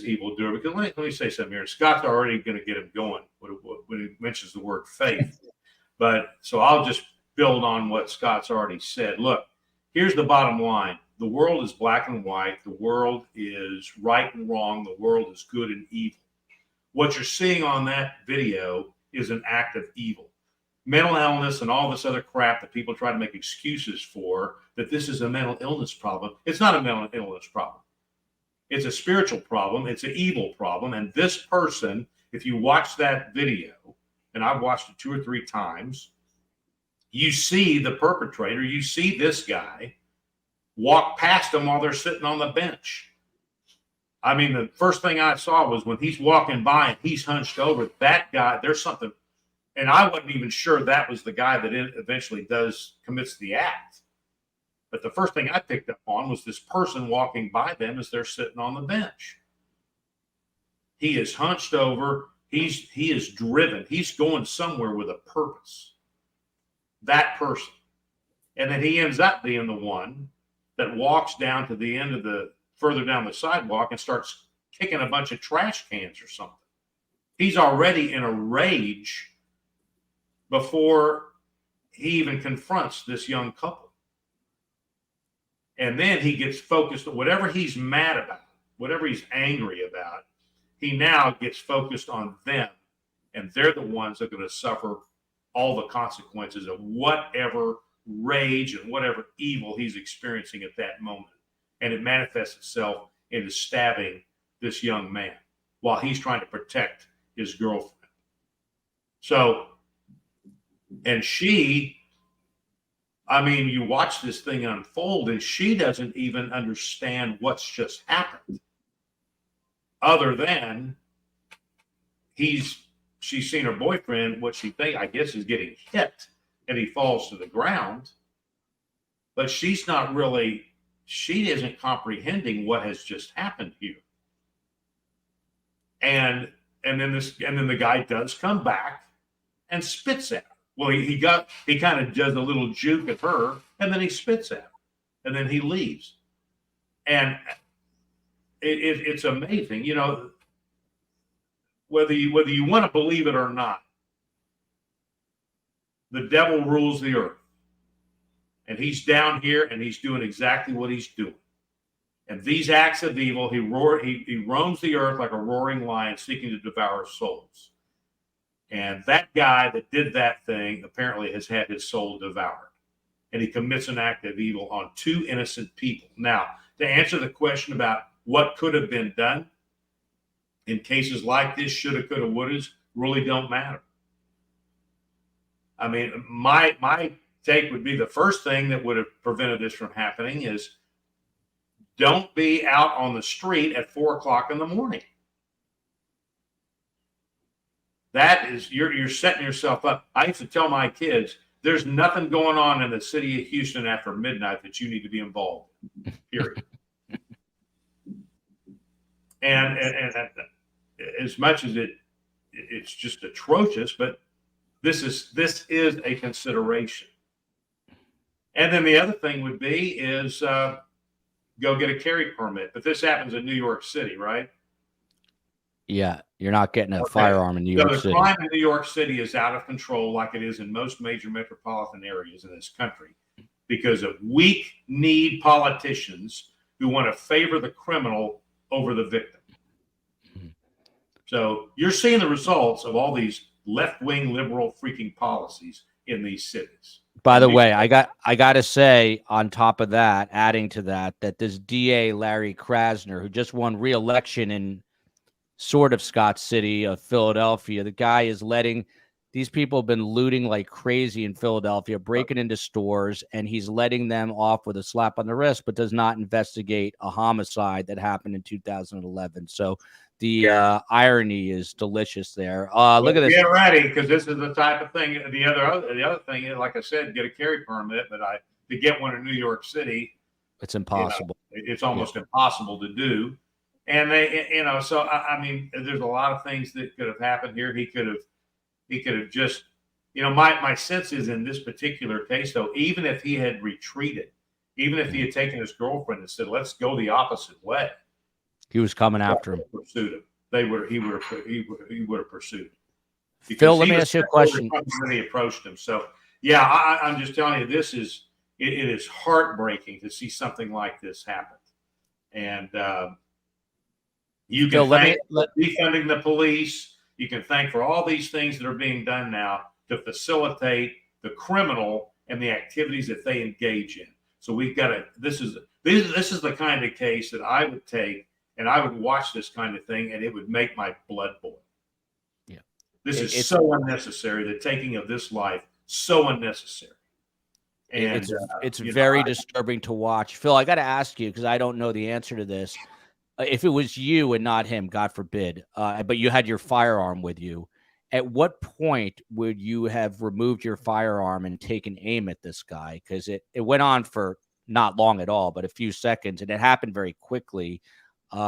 evildoer, because let me say something here. Scott's already going to get him going when he mentions the word faith. But so I'll just build on what Scott's already said. Look, here's the bottom line. The world is black and white. The world is right and wrong. The world is good and evil. What you're seeing on that video is an act of evil. Mental illness and all this other crap that people try to make excuses for, that this is a mental illness problem. It's not a mental illness problem. It's a spiritual problem. It's an evil problem. And this person, if you watch that video, and I've watched it 2 or 3 times, you see the perpetrator, you see this guy walk past them while they're sitting on the bench. I mean, the first thing I saw was when he's walking by and he's hunched over, that guy, there's something, and I wasn't even sure that was the guy that eventually commits the act. But the first thing I picked up on was this person walking by them as they're sitting on the bench. He is hunched over. He is driven. He's going somewhere with a purpose. That person. And then he ends up being the one that walks down to the end of further down the sidewalk and starts kicking a bunch of trash cans or something. He's already in a rage before he even confronts this young couple. And then he gets focused on whatever he's mad about, whatever he's angry about. He now gets focused on them, and they're the ones that are going to suffer all the consequences of whatever rage and whatever evil he's experiencing at that moment. And it manifests itself into stabbing this young man while he's trying to protect his girlfriend. So And she, I mean, you watch this thing unfold, and she doesn't even understand what's just happened, other than she's seen her boyfriend, what she think, I guess, is getting hit, and he falls to the ground. But she's not really, she isn't comprehending what has just happened here. And then the guy does come back and spits at her. Well, he kind of does a little juke at her, and then he spits at her, and then he leaves. And it's amazing, you know, whether you want to believe it or not. The devil rules the earth, and he's down here, and he's doing exactly what he's doing. And these acts of evil, he roams the earth like a roaring lion, seeking to devour souls. And that guy that did that thing apparently has had his soul devoured. And he commits an act of evil on two innocent people. Now, to answer the question about what could have been done in cases like this, shoulda, coulda, wouldas, really don't matter. I mean, my take would be the first thing that would have prevented this from happening is don't be out on the street at 4 o'clock in the morning. That is, you're setting yourself up. I used to tell my kids, there's nothing going on in the city of Houston after midnight that you need to be involved in, period. and as much as it's just atrocious, but this is a consideration. And then the other thing would be is go get a carry permit. But this happens in New York City, right? Yeah, you're not getting a firearm in New York City. The crime in New York City is out of control, like it is in most major metropolitan areas in this country, because of weak-kneed politicians who want to favor the criminal over the victim. Mm-hmm. So you're seeing the results of all these left-wing liberal freaking policies in these cities. By the way, I got to say, on top of that, adding to that this DA Larry Krasner, who just won re-election in sort of Scott City of Philadelphia, the guy is letting these people have been looting like crazy in Philadelphia, breaking into stores, and he's letting them off with a slap on the wrist, but does not investigate a homicide that happened in 2011. So the irony is delicious there. Look at this. Get ready, because this is the type of thing. The other thing is, like I said, get a carry permit, but to get one in New York City, it's impossible. It's almost impossible to do. And they, so I mean, there's a lot of things that could have happened here. He could have just, my sense is in this particular case, though, even if he had retreated, even if he had taken his girlfriend and said, "Let's go the opposite way," he was coming after him. Pursued him. He would have pursued him. Phil, let me ask you a question. When he approached him, so yeah, I'm just telling you, it is heartbreaking to see something like this happen, and. You can thank defunding the police. You can thank for all these things that are being done now to facilitate the criminal and the activities that they engage in. So we've got to. This is the kind of case that I would take, and I would watch this kind of thing, and it would make my blood boil. Yeah, this is so unnecessary. The taking of this life, so unnecessary. And it's very disturbing to watch. Phil, I got to ask you, because I don't know the answer to this. If it was you and not him, God forbid, but you had your firearm with you, at what point would you have removed your firearm and taken aim at this guy? Because it went on for not long at all, but a few seconds, and it happened very quickly. He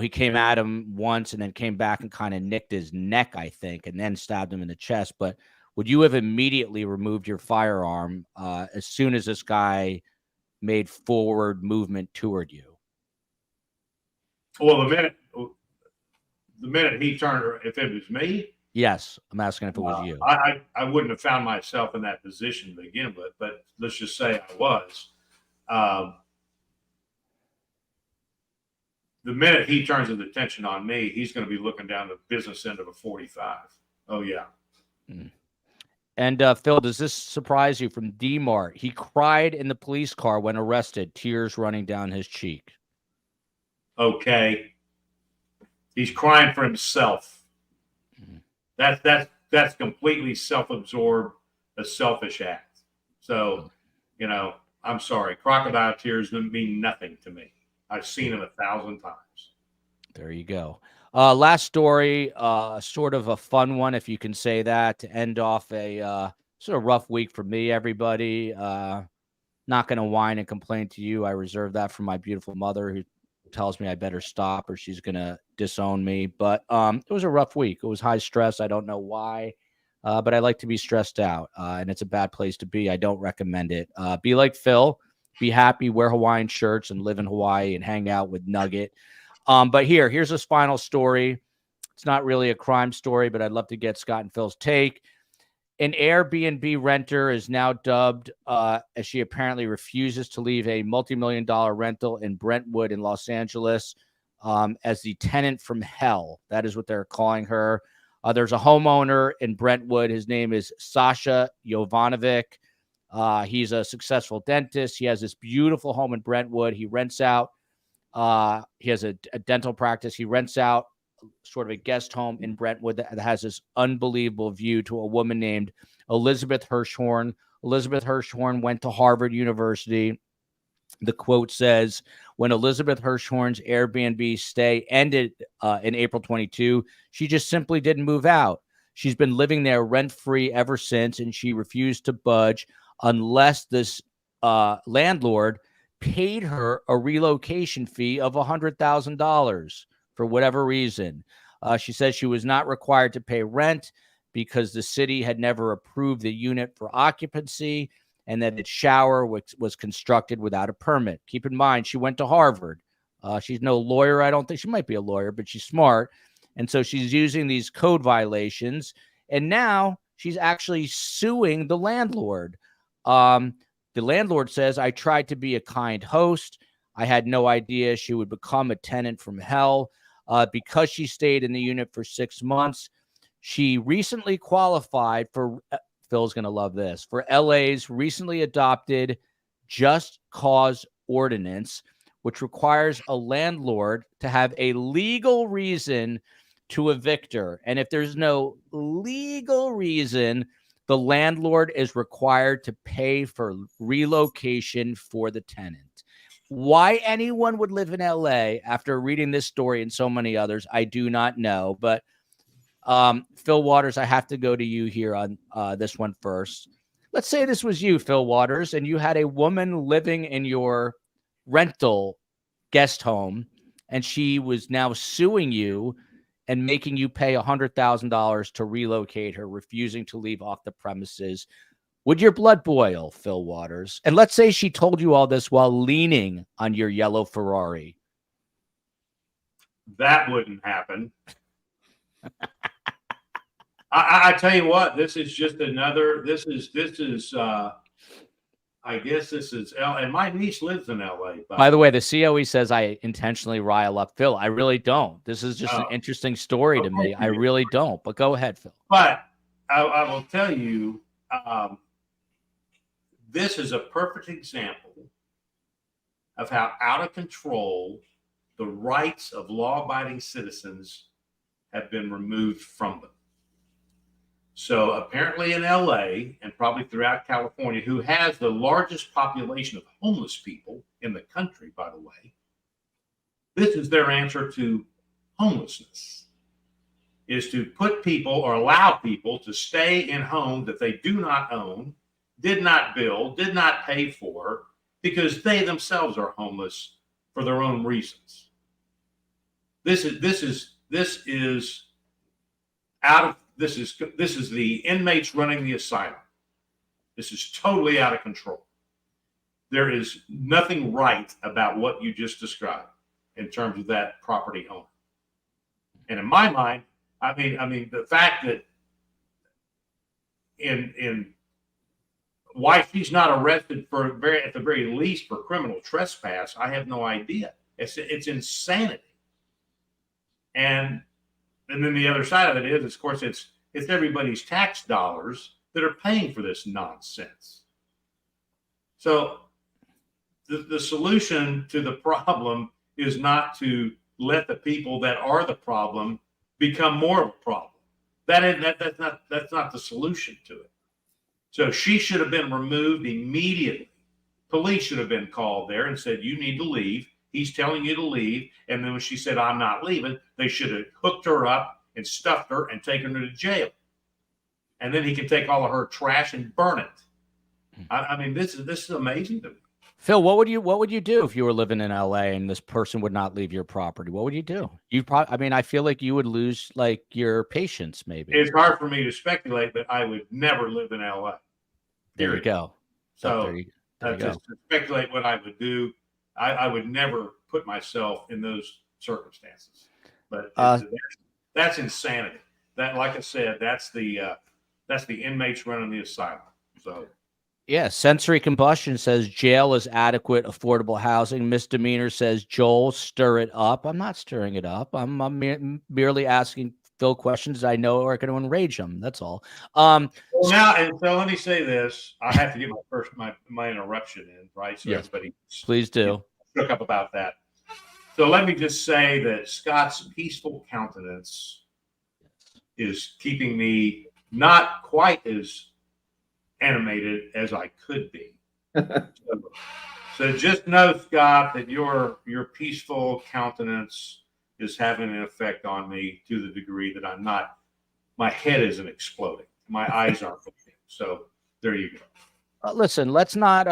came at him once and then came back and kind of nicked his neck, I think, and then stabbed him in the chest. But would you have immediately removed your firearm as soon as this guy made forward movement toward you? Well, the minute he turned, if it was me, yes, I'm asking if it was you. I wouldn't have found myself in that position to begin with, but let's just say I was. The minute he turns his attention on me, he's going to be looking down the business end of a 45. Oh yeah. Mm. And Phil, does this surprise you? From D-Mart, he cried in the police car when arrested, tears running down his cheek. Okay, he's crying for himself. Mm-hmm. that's completely self-absorbed, a selfish act. So, you know, I'm sorry, crocodile tears mean nothing to me. I've seen them 1,000 times. There you go. Last story, sort of a fun one, if you can say that, to end off a sort of rough week for me, everybody. Not going to whine and complain to you. I reserve that for my beautiful mother, who tells me I better stop or she's going to disown me. But it was a rough week. It was high stress. I don't know why, but I like to be stressed out, and it's a bad place to be. I don't recommend it. Be like Phil. Be happy, wear Hawaiian shirts, and live in Hawaii and hang out with Nugget. But here's this final story. It's not really a crime story, but I'd love to get Scott and Phil's take. An Airbnb renter is now dubbed, as she apparently refuses to leave a multi-million-dollar rental in Brentwood in Los Angeles, as the tenant from hell. That is what they're calling her. There's a homeowner in Brentwood. His name is Sasha Jovanovic. He's a successful dentist. He has this beautiful home in Brentwood. He rents out. He has a dental practice. He rents out sort of a guest home in Brentwood that has this unbelievable view to a woman named Elizabeth Hirschhorn. Elizabeth Hirschhorn went to Harvard University. The quote says, when Elizabeth Hirschhorn's Airbnb stay ended in April 22, she just simply didn't move out. She's been living there rent-free ever since, and she refused to budge unless this landlord paid her a relocation fee of $100,000 for whatever reason. She says she was not required to pay rent because the city had never approved the unit for occupancy, and that its shower was constructed without a permit. Keep in mind, she went to Harvard. She's no lawyer. I don't think she might be a lawyer, but she's smart. And so she's using these code violations. And now she's actually suing the landlord. The landlord says, I tried to be a kind host. I had no idea she would become a tenant from hell. Because she stayed in the unit for 6 months, she recently qualified for, Phil's going to love this, for LA's recently adopted Just Cause Ordinance, which requires a landlord to have a legal reason to evict her. And if there's no legal reason, the landlord is required to pay for relocation for the tenant. Why anyone would live in LA after reading this story and so many others, I do not know. But Fil Waters, I have to go to you here on this one first. Let's say this was you, Fil Waters, and you had a woman living in your rental guest home, and she was now suing you and making you pay $100,000 to relocate her, refusing to leave off the premises. Would your blood boil, Fil Waters? And let's say she told you all this while leaning on your yellow Ferrari. That wouldn't happen. I tell you what, this is just another, I guess this is, and my niece lives in LA. By the way, the COE says I intentionally rile up Phil. I really don't. This is just an interesting story to me. I really don't, but go ahead, Phil. But I will tell you, this is a perfect example of how out of control the rights of law-abiding citizens have been removed from them. So apparently in LA, and probably throughout California, who has the largest population of homeless people in the country, by the way, this is their answer to homelessness, is to put people or allow people to stay in homes that they do not own, did not build, did not pay for, because they themselves are homeless for their own reasons. This is the inmates running the asylum. This is totally out of control. There is nothing right about what you just described in terms of that property owner. And in my mind, I mean, the fact that in why she's not arrested for at the very least for criminal trespass, I have no idea. It's insanity. And then the other side of it is, of course, it's everybody's tax dollars that are paying for this nonsense. So the solution to the problem is not to let the people that are the problem become more of a problem. That's not the solution to it. So she should have been removed immediately. Police should have been called there and said, you need to leave. He's telling you to leave. And then when she said, I'm not leaving, they should have hooked her up and stuffed her and taken her to jail. And then he can take all of her trash and burn it. I mean, this is amazing to me. Phil, what would you do if you were living in LA and this person would not leave your property? What would you do? I mean, I feel like you would lose like your patience, maybe. It's hard for me to speculate, but I would never live in LA. There you go. So to speculate what I would do, I would never put myself in those circumstances. But that's insanity. That, like I said, that's the inmates running the asylum. So. Yeah, sensory combustion says jail is adequate, affordable housing. Misdemeanor says Joel, stir it up. I'm not stirring it up. I'm merely asking Phil questions I know are going to enrage him. That's all. Well, now, and so let me say this. I have to get my interruption in, right? So everybody, please do. Shook up about that. So let me just say that Scott's peaceful countenance is keeping me not quite as animated as I could be. So just know, Scott, that your peaceful countenance is having an effect on me to the degree that my head isn't exploding. My eyes aren't moving. So there you go. Listen, let's not,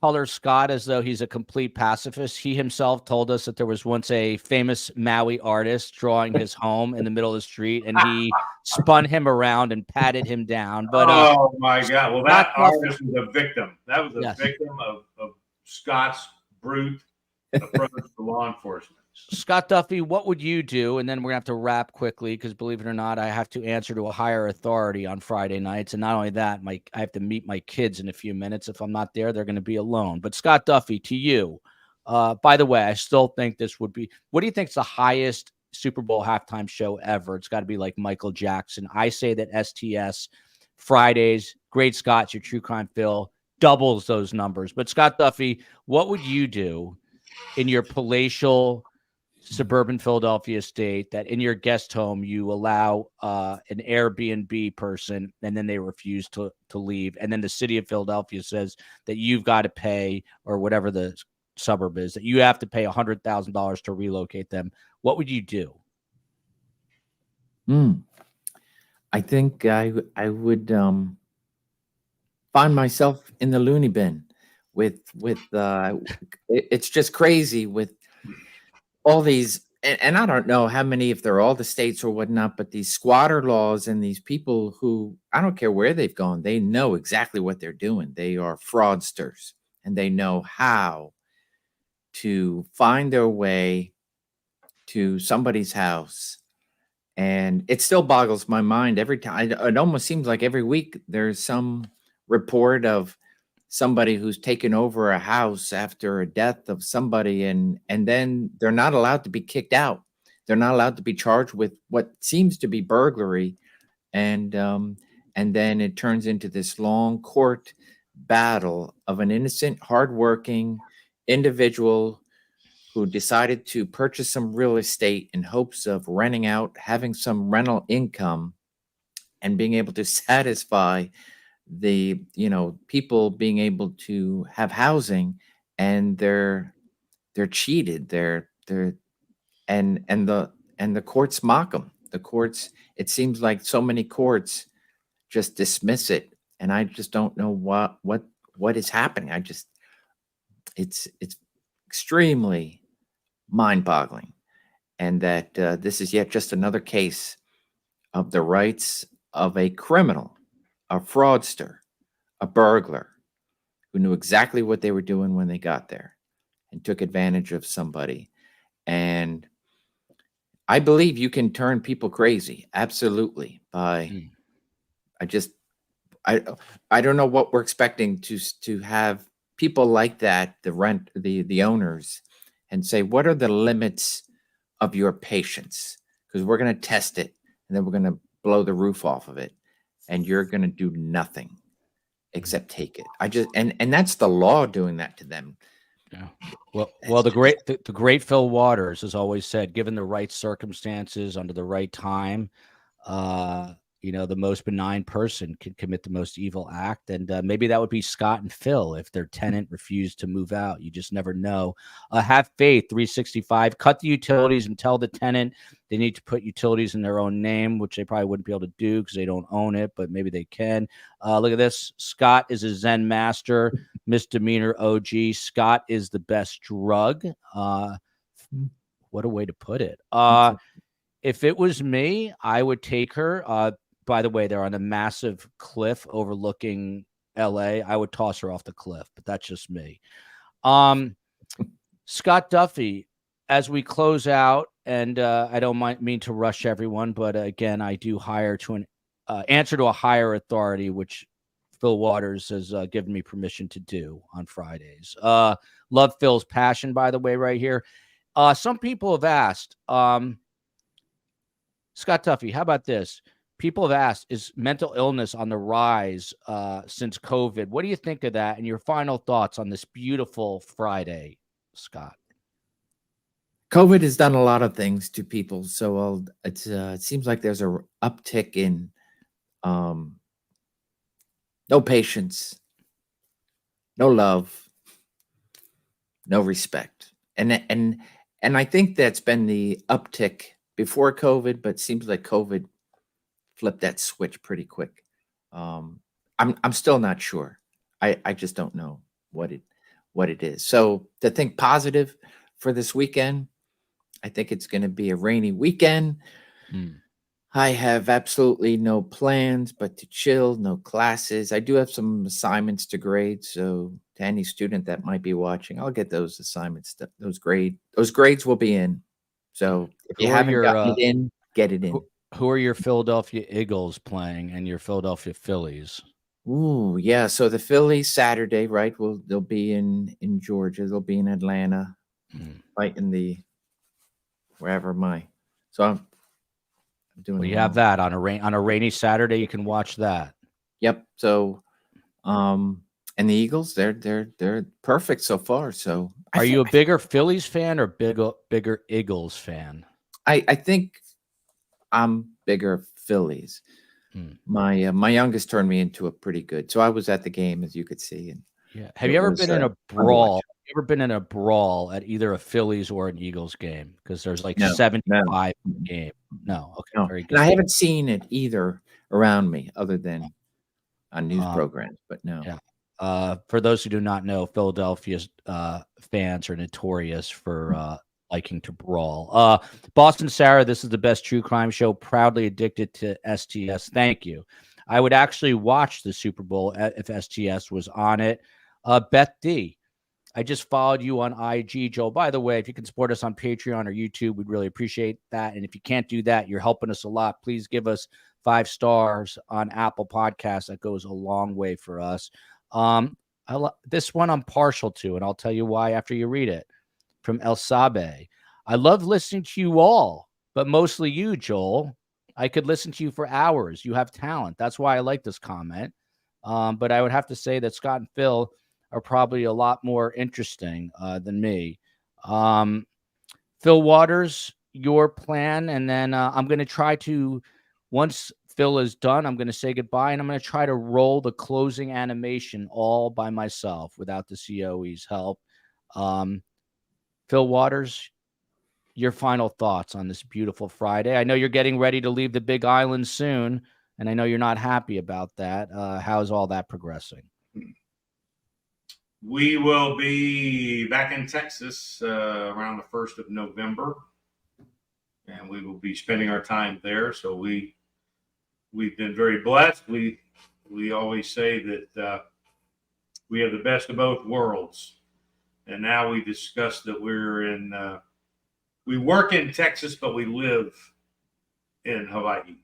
color Scott as though he's a complete pacifist. He himself told us that there was once a famous Maui artist drawing his home in the middle of the street, and he spun him around and patted him down. But oh my God! Well, that artist was a victim. That was a victim of Scott's brute approach to law enforcement. Scott Duffy, what would you do? And then we're gonna have to wrap quickly because, believe it or not, I have to answer to a higher authority on Friday nights. And not only that, I have to meet my kids in a few minutes. If I'm not there, they're going to be alone. But Scott Duffy, to you, by the way, I still think this would be. What do you think is the highest Super Bowl halftime show ever? It's got to be like Michael Jackson. I say that STS Fridays, Great Scott, your True Crime Phil, doubles those numbers. But Scott Duffy, what would you do in your palatial suburban Philadelphia estate that in your guest home you allow an Airbnb person and then they refuse to leave, and then the city of Philadelphia says that you've got to pay, or whatever the suburb is, that you have to pay $100,000 to relocate them? What would you do? I think I would find myself in the loony bin with it's just crazy with all these, and I don't know how many, if they're all the states or whatnot, but these squatter laws and these people who, I don't care where they've gone, they know exactly what they're doing. They are fraudsters, and they know how to find their way to somebody's house. And it still boggles my mind every time. It almost seems like every week there's some report of somebody who's taken over a house after a death of somebody, and then they're not allowed to be kicked out. They're not allowed to be charged with what seems to be burglary, and then it turns into this long court battle of an innocent, hardworking individual who decided to purchase some real estate in hopes of renting out, having some rental income, and being able to satisfy the people being able to have housing, and they're cheated. And the courts mock them. The courts, it seems like so many courts just dismiss it, and I just don't know what is happening. It's extremely mind-boggling, and that this is yet just another case of the rights of a criminal, a fraudster, a burglar who knew exactly what they were doing when they got there and took advantage of somebody. And I believe you can turn people crazy, absolutely. I don't know what we're expecting to have people like that, the owners, and say, what are the limits of your patience? Because we're going to test it, and then we're going to blow the roof off of it, and you're going to do nothing except take it. And that's the law doing that to them. Yeah. Well, the great Fil Waters has always said, given the right circumstances under the right time, the most benign person could commit the most evil act. And maybe that would be Scott and Phil if their tenant refused to move out. You just never know. Have faith, 365. Cut the utilities and tell the tenant they need to put utilities in their own name, which they probably wouldn't be able to do because they don't own it, but maybe they can. Look at this. Scott is a Zen master, misdemeanor OG. Scott is the best drug. What a way to put it. If it was me, I would take her. By the way, they're on a massive cliff overlooking LA. I would toss her off the cliff, but that's just me. Scott Duffy, as we close out, and I don't mean to rush everyone, but again, I do answer to a higher authority, which Fil Waters has given me permission to do on Fridays. Love Phil's passion, by the way, right here. Some people have asked, Scott Duffy, how about this? People have asked, is mental illness on the rise since COVID? What do you think of that? And your final thoughts on this beautiful Friday, Scott? COVID has done a lot of things to people. So it seems like there's a uptick in no patience, no love, no respect. And I think that's been the uptick before COVID, but it seems like COVID flipped that switch pretty quick. I'm still not sure. I just don't know what it is. So to think positive for this weekend, I think it's going to be a rainy weekend. I have absolutely no plans but to chill, no classes. I do have some assignments to grade, so to any student that might be watching, I'll get those assignments, those grades will be in. So if you haven't gotten it in, get it in. Who are your Philadelphia Eagles playing and your Philadelphia Phillies? Ooh, yeah. So the Phillies Saturday, right? They'll be in Georgia. They'll be in Atlanta, fighting the wherever So I'm doing. Well, you have that on a rainy Saturday. You can watch that. Yep. So, and the Eagles, they're perfect so far. So, are you a bigger Phillies fan or bigger Eagles fan? I think I'm bigger Phillies. My youngest turned me into a pretty good. So I was at the game, as you could see. And yeah, have you ever been in a brawl? Have you ever been in a brawl at either a Phillies or an Eagles game? Because there's like 75 game. No, okay, no. Very good. And I haven't seen it either around me, other than on news programs. But no. Yeah. For those who do not know, Philadelphia's fans are notorious for liking to brawl. Boston Sarah, this is the best true crime show. Proudly addicted to STS. Thank you. I would actually watch the Super Bowl if STS was on it. Beth D, I just followed you on IG, Joel. By the way, if you can support us on Patreon or YouTube, we'd really appreciate that. And if you can't do that, you're helping us a lot. Please give us 5 stars on Apple Podcasts. That goes a long way for us. This one I'm partial to, and I'll tell you why after you read it. From El Sabe. I love listening to you all, but mostly you, Joel. I could listen to you for hours. You have talent. That's why I like this comment. But I would have to say that Scott and Phil are probably a lot more interesting than me. Fil Waters, your plan, and then I'm going to try to, once Phil is done, I'm going to say goodbye, and I'm going to try to roll the closing animation all by myself without the COE's help. Fil Waters, your final thoughts on this beautiful Friday. I know you're getting ready to leave the Big Island soon, and I know you're not happy about that. How's all that progressing? We will be back in Texas around the 1st of November, and we will be spending our time there. So we've been very blessed. We always say that we have the best of both worlds. And now we discussed that we work in Texas, but we live in Hawaii.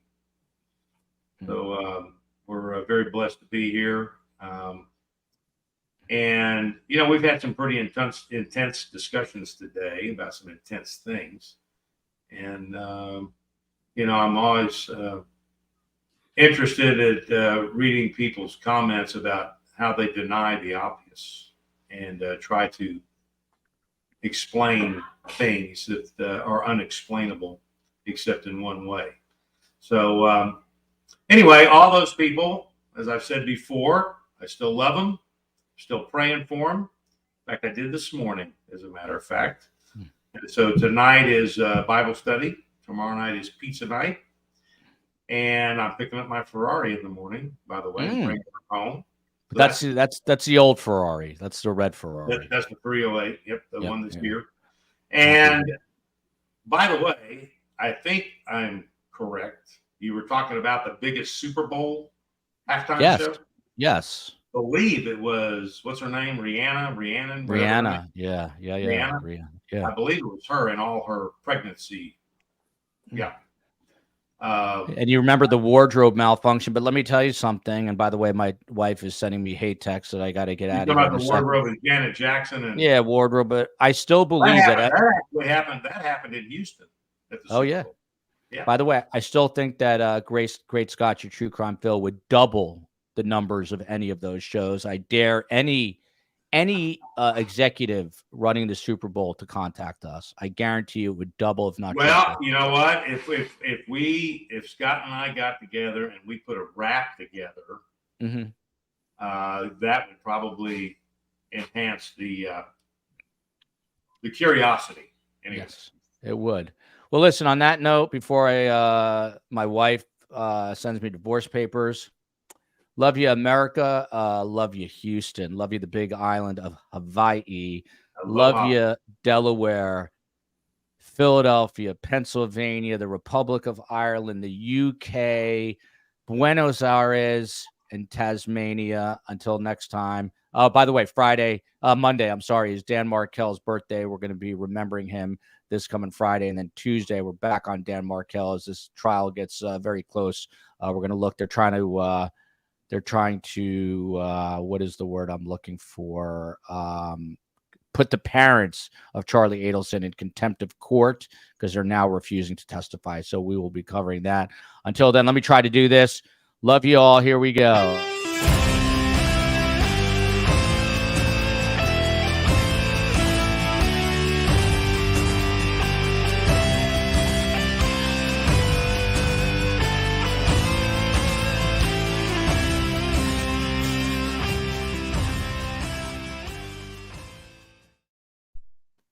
So we're very blessed to be here. And, we've had some pretty intense discussions today about some intense things. And, I'm always interested at reading people's comments about how they deny the obvious and try to explain things that are unexplainable except in one way. So anyway, all those people, as I've said before, I still love them, still praying for them. In fact, I did this morning, as a matter of fact. And so tonight is Bible study. Tomorrow night is pizza night. And I'm picking up my Ferrari in the morning, by the way, and bringing it home. So that's the old Ferrari. That's the red Ferrari. That's the 308. Yep, the one that's here. And by the way, I think I'm correct. You were talking about the biggest Super Bowl halftime show? Yes. I believe it was, what's her name? Rihanna. Yeah. Rihanna. I believe it was her in all her pregnancy. Yeah. And you remember the wardrobe malfunction, but let me tell you something. And by the way, my wife is sending me hate texts that I got to get out of here. About the wardrobe and Janet Jackson and wardrobe. But I still believe that actually happened. That happened in Houston. Yeah. By the way, I still think that Great Scott, your True Crime Phil, would double the numbers of any of those shows. I dare any executive running the Super Bowl to contact us. I guarantee you it would double, if not. Well, you know what? If Scott and I got together and we put a rap together, that would probably enhance the curiosity. Anyway. Yes, it would. Well, listen. On that note, before my wife sends me divorce papers. Love you, America. Love you, Houston. Love you, the big island of Hawaii. Love you, Delaware, Philadelphia, Pennsylvania, the Republic of Ireland, the UK, Buenos Aires, and Tasmania. Until next time. By the way, Monday, is Dan Markel's birthday. We're going to be remembering him this coming Friday. And then Tuesday, we're back on Dan Markel as this trial gets very close. We're going to look. They're trying to what is the word I'm looking for? Put the parents of Charlie Adelson in contempt of court because they're now refusing to testify. So we will be covering that. Until then, let me try to do this. Love you all. Here we go.